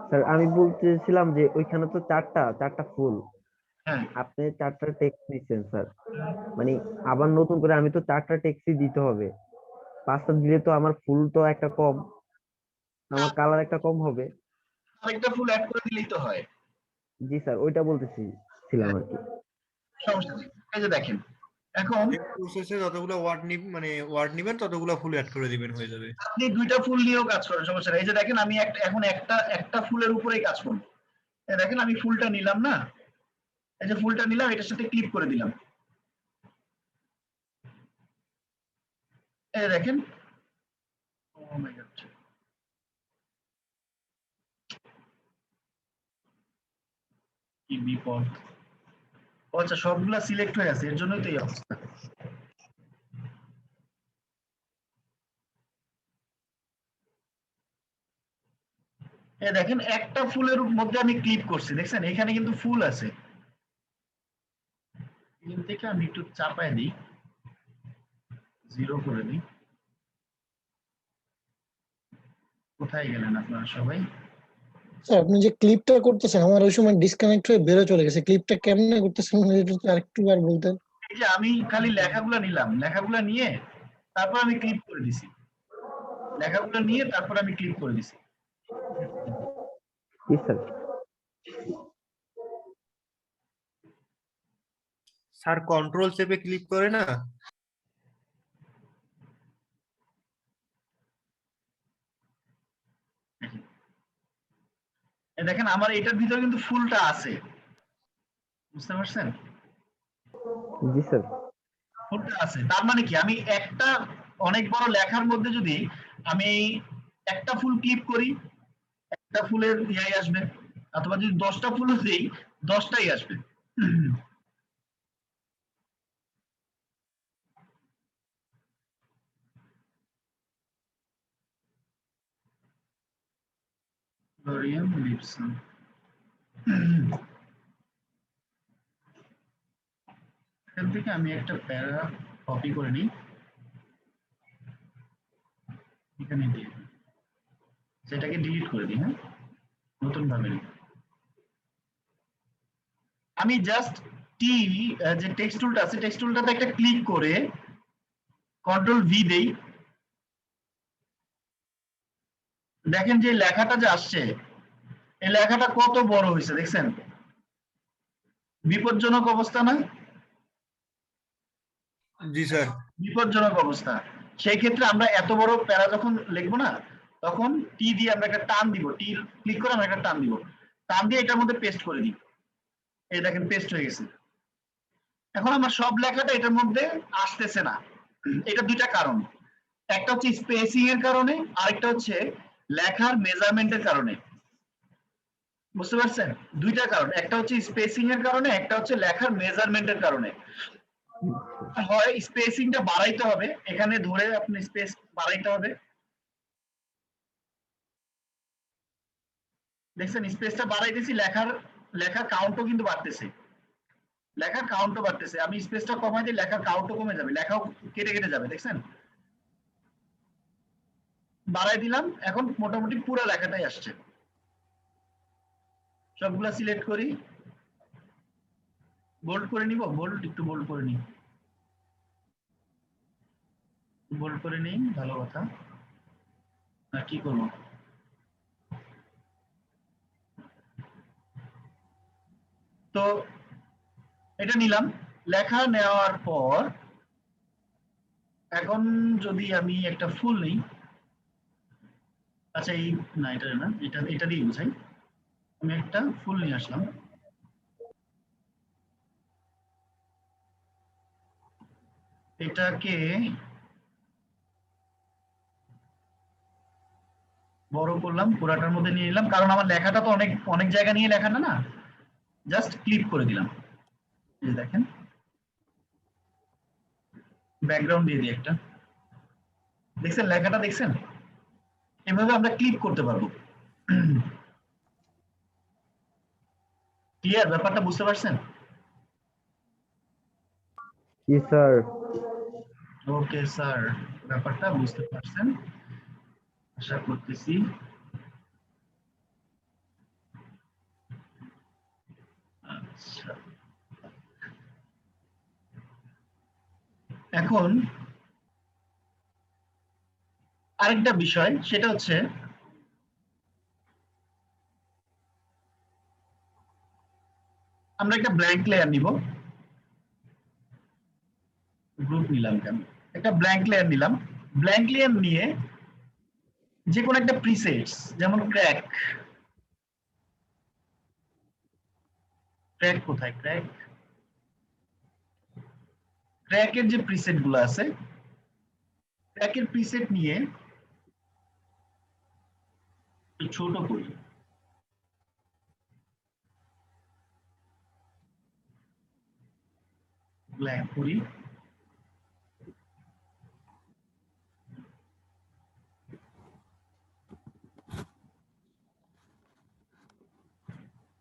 Speaker 4: স্যার আমি বলতেছিলাম যে ওইখানে তো 4টা ফুল,
Speaker 1: হ্যাঁ
Speaker 4: আপনি 4টা টেক্সট নিচ্ছেন স্যার, মানে আবার নতুন করে আমি তো 4টা টেক্সটই দিতে হবে, 5টা দিলে তো আমার ফুল তো একটা কম, আমার কালার একটা কম হবে।
Speaker 1: আরেকটা ফুল অ্যাড করে দিলেই তো হয়।
Speaker 4: জি স্যার ওইটা ছিলাম আর কি।
Speaker 1: সমস্যা নেই, এই যে দেখেন এখন
Speaker 2: এই প্রসেসে যতগুলো ওয়ার্ড মানে ওয়ার্ড নিবেন ততগুলো ফুল অ্যাড করে দিবেন, হয়ে যাবে।
Speaker 1: আপনি দুইটা ফুল নিয়েও কাজ করেন, সমস্যা নেই। এই যে দেখেন আমি এখন একটা ফুলের উপরেই কাজ করবো, এই দেখেন আমি ফুলটা নিলাম না, এই যে ফুলটা নিলাম, এটার সাথে ক্লিক করে দিলাম, এই যে দেখেন oh my God, কি বিপদ। ও আচ্ছা সবগুলা সিলেক্ট হয়ে আছে, এর জন্যই তো এই অবস্থা। এই দেখেন একটা ফুলের মধ্যে আমি ক্লিক করছি, দেখছেন এখানে কিন্তু ফুল আছে, এখান থেকে আমি একটু চাপায় দিই, 0 করে দিই। কোথায় গেলেন আপনারা সবাই?
Speaker 6: স্যার আপনি যে ক্লিপটা করতেছেন আমার ওই সময় ডিসকানেক্ট হয়ে বেরো চলে গেছে, ক্লিপটা কেমনে করতেছেন এটা একটু আরেকটু বার বলতেন।
Speaker 1: এই যে আমি খালি লেখাগুলো নিলাম, লেখাগুলো নিয়ে তারপর আমি ক্লিক করে দিছি, লেখাগুলো নিয়ে তারপর আমি ক্লিক করে দিছি।
Speaker 4: জি স্যার।
Speaker 2: স্যার কন্ট্রোল চেপে ক্লিক করে না,
Speaker 1: এই দেখেন আমার এটার ভিতরে কিন্তু ফুলটা আছে, বুঝতে পারছেন?
Speaker 4: জি স্যার।
Speaker 1: ফুলটা আছে, তার মানে কি আমি একটা অনেক বড় লেখার মধ্যে যদি আমি একটা ফুল ক্লিক করি, একটা ফুলের ইয়াই আসবে, অথবা যদি 10টা ফুল দিই 10টাই আসবে। Lorem Ipsum। এখান থেকে আমি একটা প্যারা কপি করে নিই, এখানে দিয়ে দিই। সেটাকে ডিলিট করে দিই, হ্যাঁ, নতুন ভাবে নিই। আমি জাস্ট টি যে টেক্সট টুলটা আছে, টেক্সট টুলটাতে একটা ক্লিক করে কন্ট্রোল ভি দেই। দেখেন যে লেখাটা যে আসছে, এই লেখাটা কত বড় হয়েছে দেখছেন? বিপজ্জনক অবস্থা না?
Speaker 2: জি স্যার।
Speaker 1: বিপজ্জনক অবস্থা। সেই ক্ষেত্রে আমরা এত বড় প্যারা যখন লিখবো না, তখন টি দিয়ে আমরা একটা টান দিব, টি ক্লিক করে আমরা একটা টান দিব, টান দিয়ে এটার মধ্যে পেস্ট করে দিই। এই দেখেন পেস্ট হয়ে গেছে। এখন আমার সব লেখাটা এটার মধ্যে আসতেছে না, এটা দুইটা কারণ। একটা হচ্ছে স্পেসিং এর কারণে, আরেকটা হচ্ছে লেখার মেজারমেন্টের কারণে। বুঝতে পারছেন? দুইটা কারণ, একটা হচ্ছে স্পেসিং এর কারণে, একটা হচ্ছে লেখার মেজারমেন্টের কারণে। হয় স্পেসিংটা বাড়াইতে হবে, এখানে ধরে আপনি স্পেস বাড়াইতে হবে, দেখছেন স্পেসটা বাড়াই দিয়েছি, লেখার কাউন্টও কিন্তু বাড়তেছে, লেখার কাউন্টও বাড়তেছে। আমি স্পেসটা কমাই দিই, লেখার কাউন্টও কমে যাবে, লেখাও কেটে কেটে যাবে, দেখছেন? বাড়াই দিলাম, এখন মোটামুটি পুরো লেখাটাই আসছে। সবগুলা সিলেক্ট করি, বোল্ড করে নিব, বোল্ড একটু বোল্ড করে নিই, বোল্ড করে নিই, ভালো কথা। আর কি করবো? তো এটা নিলাম, লেখা নেওয়ার পর এখন যদি আমি একটা ফুল নিই, আচ্ছা এই না এটা না, এটা দিয়ে বুঝাই। আমি একটা ফুল নিয়ে আসলাম, এটাকে বড় করলাম, পুরাটার মধ্যে নিয়ে নিলাম, কারণ আমার লেখাটা তো অনেক অনেক জায়গা নিয়ে লেখাটা না, জাস্ট ক্লিক করে দিলাম। এই দেখেন ব্যাকগ্রাউন্ড দিয়ে দিই একটা, দেখছেন লেখাটা দেখছেন? এভাবে আমরা ক্লিক করতে পারবো। ক্লিয়ার? ব্যাপারটা বুঝতে পারছেন?
Speaker 4: জি স্যার।
Speaker 1: ওকে স্যার, ব্যাপারটা বুঝতে পারছেন আশা করতেছি। আচ্ছা, এখন আরেকটা বিষয়, সেটা হচ্ছে আমরা একটা ব্ল্যাঙ্ক লেয়ার নিব, গ্রুপ নিলাম কেন, একটা ব্ল্যাঙ্ক লেয়ার নিলাম। ব্ল্যাঙ্ক লেয়ার নিয়ে যে কোনো একটা প্রিসেটস, যেমন ক্র্যাক, ক্র্যাক কোথায়, ক্র্যাক, ক্র্যাকের যে প্রিসেট গুলো আছে, ক্র্যাকের প্রিসেট নিয়ে একটু ছোট করি, ব্ল্যাঙ্ক করি,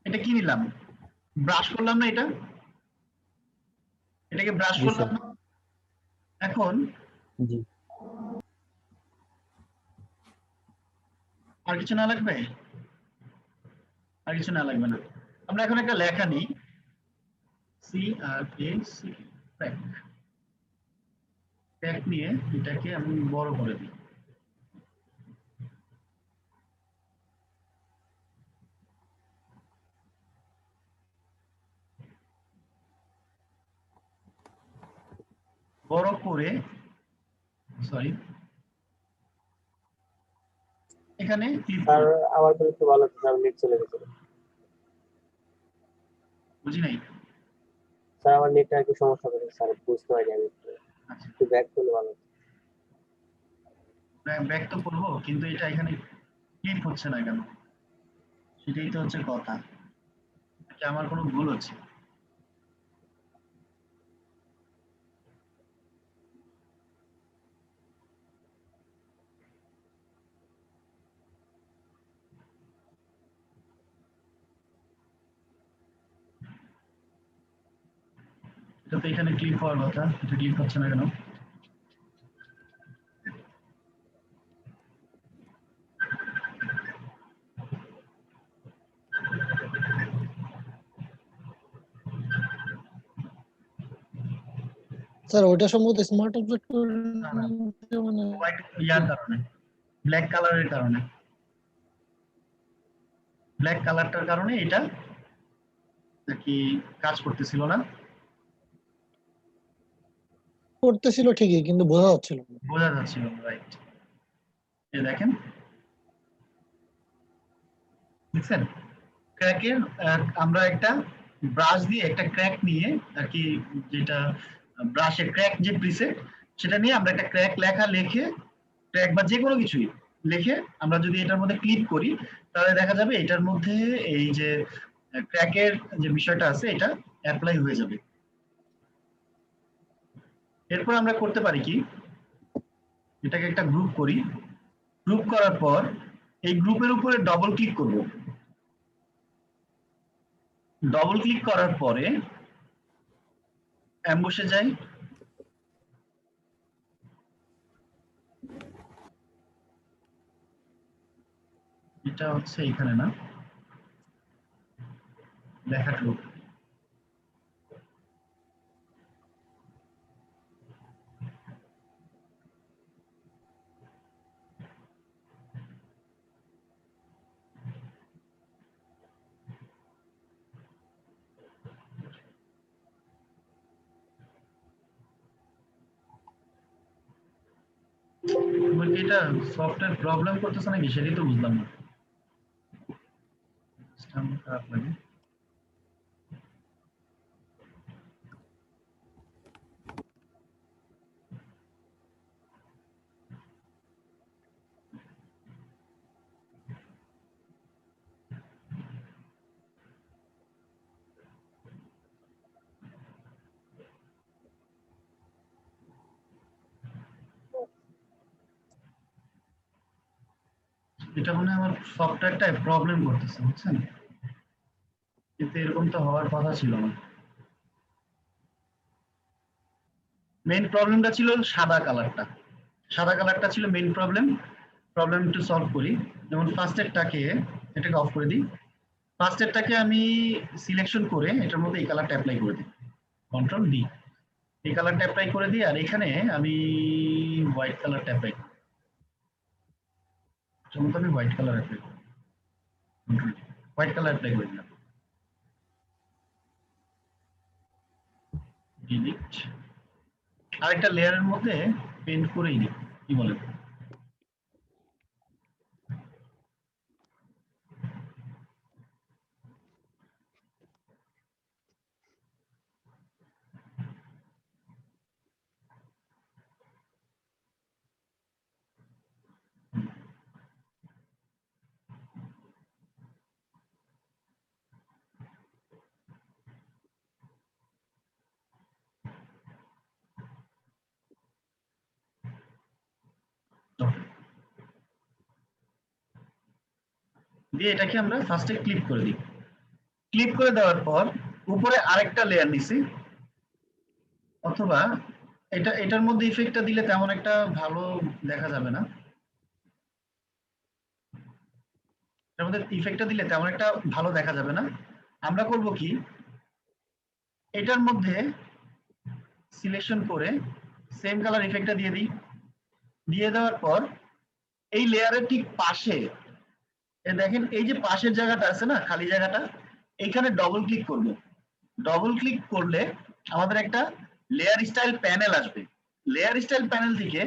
Speaker 1: এটা কি নিলাম, ব্রাশ করলাম না, এটাকে ব্রাশ
Speaker 4: জি
Speaker 1: করলাম
Speaker 4: স্যার।
Speaker 1: না। এখন
Speaker 4: জি
Speaker 1: আর কিছু না লাগবে, আর কিছু না লাগবে না। আমরা এখন একটা লেখা নিই, C R A C, crack, crack নিয়ে এটাকে আমি বড় করে দিই। বড় করে, সরি, এখানে ক্লিক
Speaker 10: স্যার
Speaker 1: করব।
Speaker 10: আবার বলে একটু ভালো হতো, স্যার নেট চলে গেছিল।
Speaker 1: বুঝি নাই।
Speaker 10: স্যার আমার নেটটা একটু সমস্যা করে স্যার, বুঝতে পারি আমি একটু,
Speaker 1: আচ্ছা,
Speaker 10: একটু ব্যাক করলে ভালো হতো।
Speaker 1: ব্যাক তো করবো, কিন্তু এটা এখানে ক্লিক হচ্ছে না কেন, সেটাই তো হচ্ছে কথা। কি আমার কোনো ভুল হচ্ছে? এটা তো এখানে ক্লিক হওয়ার কথা, এটা ক্লিক হচ্ছে না কেন?
Speaker 6: স্যার ওইটা সম্ভবত স্মার্ট অবজেক্ট
Speaker 1: না, না।
Speaker 6: মানে
Speaker 1: হোয়াইট ইয়ার কারণে, ব্ল্যাক কালারের কারণে, ব্ল্যাক কালারটার কারণে এটা কি কাজ করতেছিল না,
Speaker 6: করতেছিল ঠিকই কিন্তু বোঝা যাচ্ছিল না।
Speaker 1: বোঝা যাচ্ছিল না, রাইট। এই দেখেন, দেখছেন ক্র্যাকের, আমরা একটা ব্রাশ দিয়ে একটা ক্র্যাক নিয়ে আর কি, যেটা ব্রাশের ক্র্যাক যে প্রিসেট, সেটা নিয়ে আমরা একটা ক্র্যাক লেখা লিখে, ক্র্যাক বা যে কোনো কিছুই লিখে আমরা যদি এটার মধ্যে ক্লিক করি, তাহলে দেখা যাবে এটার মধ্যে এই যে ক্র্যাকের যে বিষয়টা আছে এটা অ্যাপ্লাই হয়ে যাবে। এরপর আমরা করতে পারি কি, এটাকে একটা গ্রুপ করি, গ্রুপ করার পর এই গ্রুপের উপরে ডবল ক্লিক করব। ডবল ক্লিক করার পরে অ্যাম্বুশে যাই, এটা হচ্ছে এখানে না, লেখাটা এটা সফটওয়্যার প্রবলেম করতেছে নাকি সেটাই তো বুঝলাম না, সিস্টেম খারাপ লাগে। এটা মনে হয় আমার সফটওয়্যারটা প্রবলেম করতেছে, বুঝছেন, কিন্তু এরকম তো হওয়ার কথা ছিল না। মেইন প্রবলেমটা ছিল সাদা কালারটা, সাদা কালারটা ছিল মেইন প্রবলেম। প্রবলেম একটু সলভ করি, যেমন ফার্স্টেরটাকে এটাকে অফ করে দিই, ফার্স্টেরটাকে আমি সিলেকশন করে এটার মধ্যে এই কালারটা অ্যাপ্লাই করে দিই, কন্ট্রোল ডি, এই কালারটা অ্যাপ্লাই করে দিই, আর এখানে আমি হোয়াইট কালারটা অ্যাপ্লাই করি, যেমন আমি হোয়াইট কালার অ্যাপ্লাই করি, control D, white colour apply করে দিলাম, ডিলিট, আরেকটা লেয়ারের মধ্যে পেন্ট করেই দিই, কি বলেন? দিয়ে এটাকে আমরা ফার্স্টে ক্লিক করে দিই, ক্লিক করে দেওয়ার পর উপরে আরেকটা লেয়ার নিছি, অথবা এটার মধ্যে ইফেক্টটা দিলে তেমন একটা ভালো দেখা যাবে না, এটার মধ্যে ইফেক্টটা দিলে তেমন একটা ভালো দেখা যাবে না। আমরা করব কি, এটার মধ্যে সিলেকশন করে সেম কালার ইফেক্টটা দিয়ে দিই, দিয়ে দেওয়ার পর এই লেয়ারের ঠিক পাশে দেখেন এই যে পাশের জায়গাটা আছে না, খালি জায়গাটা, এখানে ডবল ক্লিক করব। ডবল ক্লিক করলে আমাদের একটা লেয়ার স্টাইল প্যানেল আসবে, লেয়ার স্টাইল প্যানেল থেকে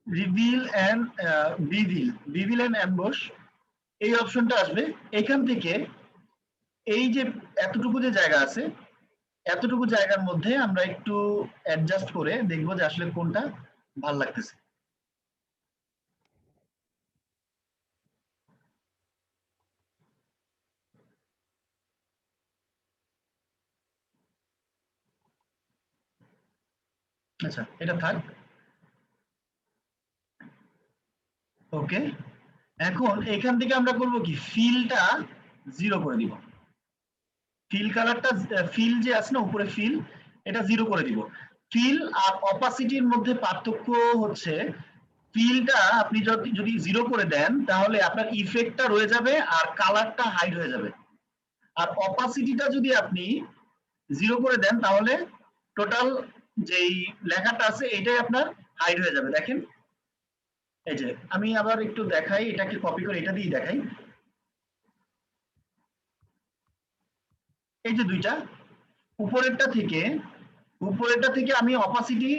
Speaker 1: রিভিল এন্ড অ্যাম্বুশ এই অপশনটা আসবে। এখান থেকে এই যে এতটুকু যে জায়গা আছে, এতটুকু জায়গার মধ্যে আমরা একটু অ্যাডজাস্ট করে দেখবো যে আসলে কোনটা ভালো লাগতেছে। আচ্ছা, এটা থাক, ওকে। এখন এখান থেকে আমরা করব কি, ফিলটা 0 করে দিব, ফিল কালারটা, ফিল যে আছে না উপরে ফিল, এটা 0 করে দিব। ফিল আর অপাসিটির মধ্যে পার্থক্য হচ্ছে ফিলটা আপনি যদি 0 করে দেন তাহলে আপনার ইফেক্টটা রয়ে যাবে আর কালারটা হাইড হয়ে যাবে। আর অপাসিটিটা যদি আপনি 0 করে দেন তাহলে টোটাল যেই লেখাটা আছে এটাই আপনার হাইড হয়ে যাবে। দেখেন এই যে আমি আবার একটু দেখাই, এটাকে কপি করে এটা দিয়ে দেখাই। এই যে দুইটা, উপরেরটা থেকে আমি অপাসিটি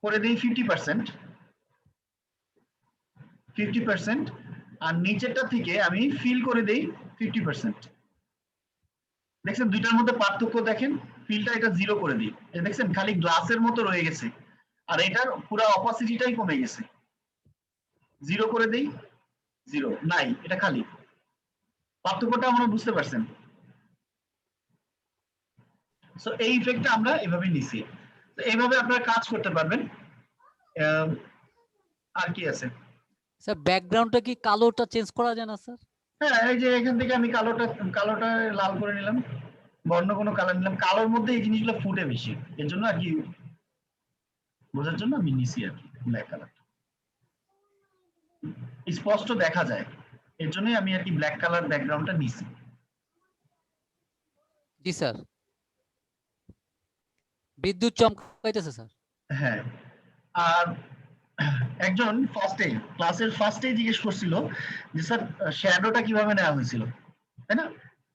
Speaker 1: করে দিই 50%, আর নিচেরটা থেকে আমি ফিল করে দেই 50%। দেখছেন দুইটার মধ্যে পার্থক্য? দেখেন ফিলটা এটা 0 করে দিই, দেখছেন খালি গ্লাসের মতো রয়ে গেছে, আর এটার পুরো অপাসিটিটাই কমে গেছে। 0 করে দেই, 0 নাই, এটা খালি। পার্থক্যটা আমরা বুঝতে পারছেন? সো এই ইফেক্টটা আমরা এভাবে নিছি। তো এইভাবে আপনারা কাজ করতে পারবেন। আর কি আছে
Speaker 8: স্যার? ব্যাকগ্রাউন্ডটা কি কালোটা চেঞ্জ করা যায় না স্যার?
Speaker 1: হ্যাঁ, এই যে এখান থেকে আমি কালোটা লাল করে নিলাম, বর্ণ কোনো কালার নিলাম। কালোর মধ্যে এই জিনিসগুলো ফুটে বেশি, এর জন্য আর কি বোঝার জন্য আমি নিছি আর কি ব্ল্যাক কালার, স্পষ্ট দেখা যায়, এর জন্যই আমি আর কি ব্ল্যাক কালার ব্যাকগ্রাউন্ডটা নিছি।
Speaker 8: জি স্যার। বিদ্যুৎ চমকাইতেছে স্যার।
Speaker 1: হ্যাঁ, আর একজন ক্লাসের ফার্স্টে জিজ্ঞেস করছিল যে স্যার শ্যাডোটা কিভাবে নেওয়া হয়েছিল, তাই না?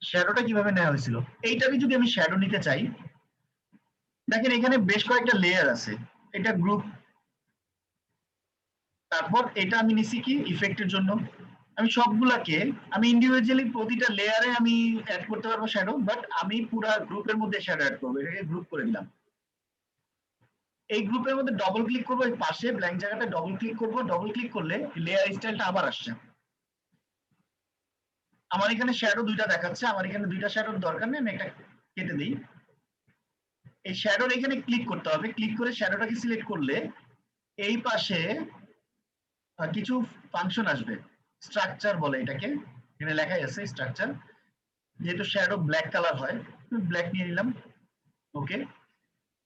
Speaker 1: শ্যাডোটা কিভাবে নেওয়া হয়েছিল, এইটাকে যদি আমি শ্যাডো নিতে চাই, দেখেন এখানে বেশ কয়েকটা লেয়ার আছে। এটা গ্রুপ, তারপর এটা আমি নিছি কি ইফেক্টের জন্য। আমি সবগুলাকে আমি ইন্ডিভিজুয়ালি প্রতিটা লেয়ারে আমি অ্যাড করতে পারবো শ্যাডো, বাট আমি পুরা গ্রুপের মধ্যে শ্যাডো অ্যাড করবো। এটাকে গ্রুপ করে দিলাম। এই গ্রুপের মধ্যে ডবল ক্লিক করবো, এই পাশে ব্ল্যাঙ্ক জায়গাটা ডবল ক্লিক করবো। ডবল ক্লিক করলে লেয়ার স্টাইলটা আবার আসছে। আমার এখানে শ্যাডো দুইটা দেখাচ্ছে, আমার এখানে দুইটা শ্যাডোর দরকার নেই, আমি একটা কেটে দিই। এই শ্যাডোর এখানে ক্লিক করতে হবে, ক্লিক করে শ্যাডোটাকে সিলেক্ট করলে এই পাশে কিছু ফাংশন আসবে, স্ট্রাকচার বলে এটাকে, এখানে লেখাই আছে স্ট্রাকচার। যেহেতু শ্যাডো ব্ল্যাক কালার হয়, ব্ল্যাক নিয়ে নিলাম। ওকে,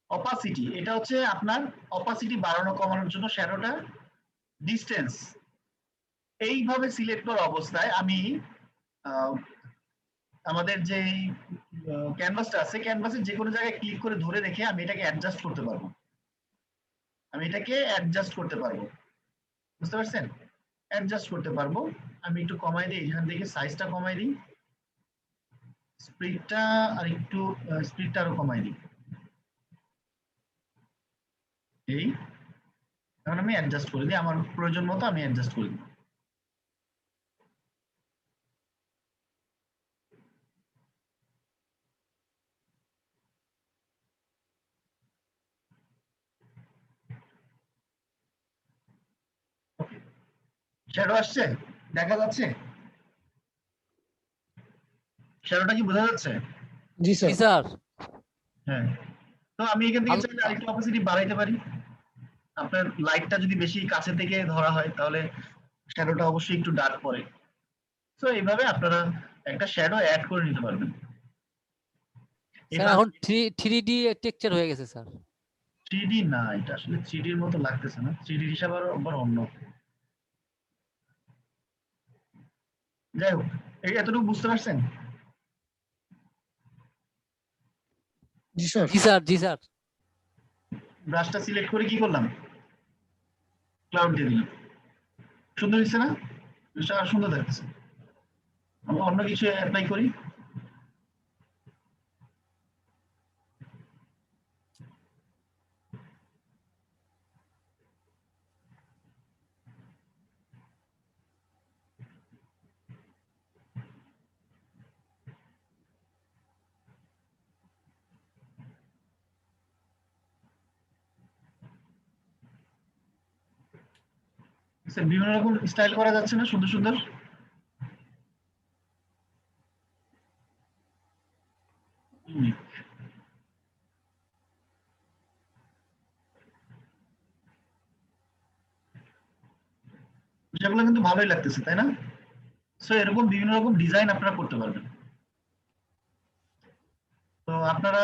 Speaker 1: অপাসিটি, এটা হচ্ছে আপনার অপাসিটি বাড়ানো কমানোর জন্য শ্যাডোটা। ডিসটেন্স, এইভাবে সিলেক্ট করা অবস্থায় আমি আমাদের যে ক্যানভাসটা আছে, ক্যানভাসের যে কোনো জায়গায় ক্লিক করে ধরে রেখে আমি এটাকে অ্যাডজাস্ট করতে পারবো। বুঝতে পারছেন? অ্যাডজাস্ট করতে পারবো। আমি একটু কমাই দিই, এখান থেকে সাইজটা কমাই দিই, স্পিডটা আরো কমাই দিই। এই এখন আমি অ্যাডজাস্ট করে দিই, আমার প্রয়োজন মতো আমি অ্যাডজাস্ট করে দিই। শ্যাডো আসছে, দেখা যাচ্ছে? শ্যাডোটা কি বোঝা যাচ্ছে?
Speaker 6: জি
Speaker 8: জি
Speaker 6: স্যার।
Speaker 8: স্যার।
Speaker 1: হ্যাঁ, তো আমি এখান থেকে চাইলে আরেকটু অপাসিটি বাড়াইতে পারি। আপনার লাইটটা যদি বেশি কাছে থেকে ধরা হয় তাহলে শ্যাডোটা অবশ্যই একটু ডার্ক পড়ে। তো এইভাবে আপনারা একটা শ্যাডো অ্যাড করে নিতে পারবেন।
Speaker 8: স্যার এখন 3D টেক্সচার হয়ে গেছে স্যার।
Speaker 1: 3D না, এটা আসলে 3D এর মতো লাগতেছে না, 3D হিসাবে আবার অন্য। যাই হোক, এতটুকু বুঝতে পারছেন?
Speaker 6: জি স্যার।
Speaker 8: জি স্যার। জি স্যার।
Speaker 1: ব্রাশটা সিলেক্ট করে কি করলাম, ক্লাউড দিয়ে দিলাম। সুন্দর হচ্ছে না? আর সুন্দর দেখাচ্ছে। আমি অন্য কিছু অ্যাপ্লাই করি। বিভিন্ন রকম স্টাইল করা যাচ্ছে না, সুন্দর সুন্দর। সেগুলো কিন্তু ভালোই লাগতেছে, তাই না? সো এরকম বিভিন্ন রকম ডিজাইন আপনারা করতে পারবেন। আপনারা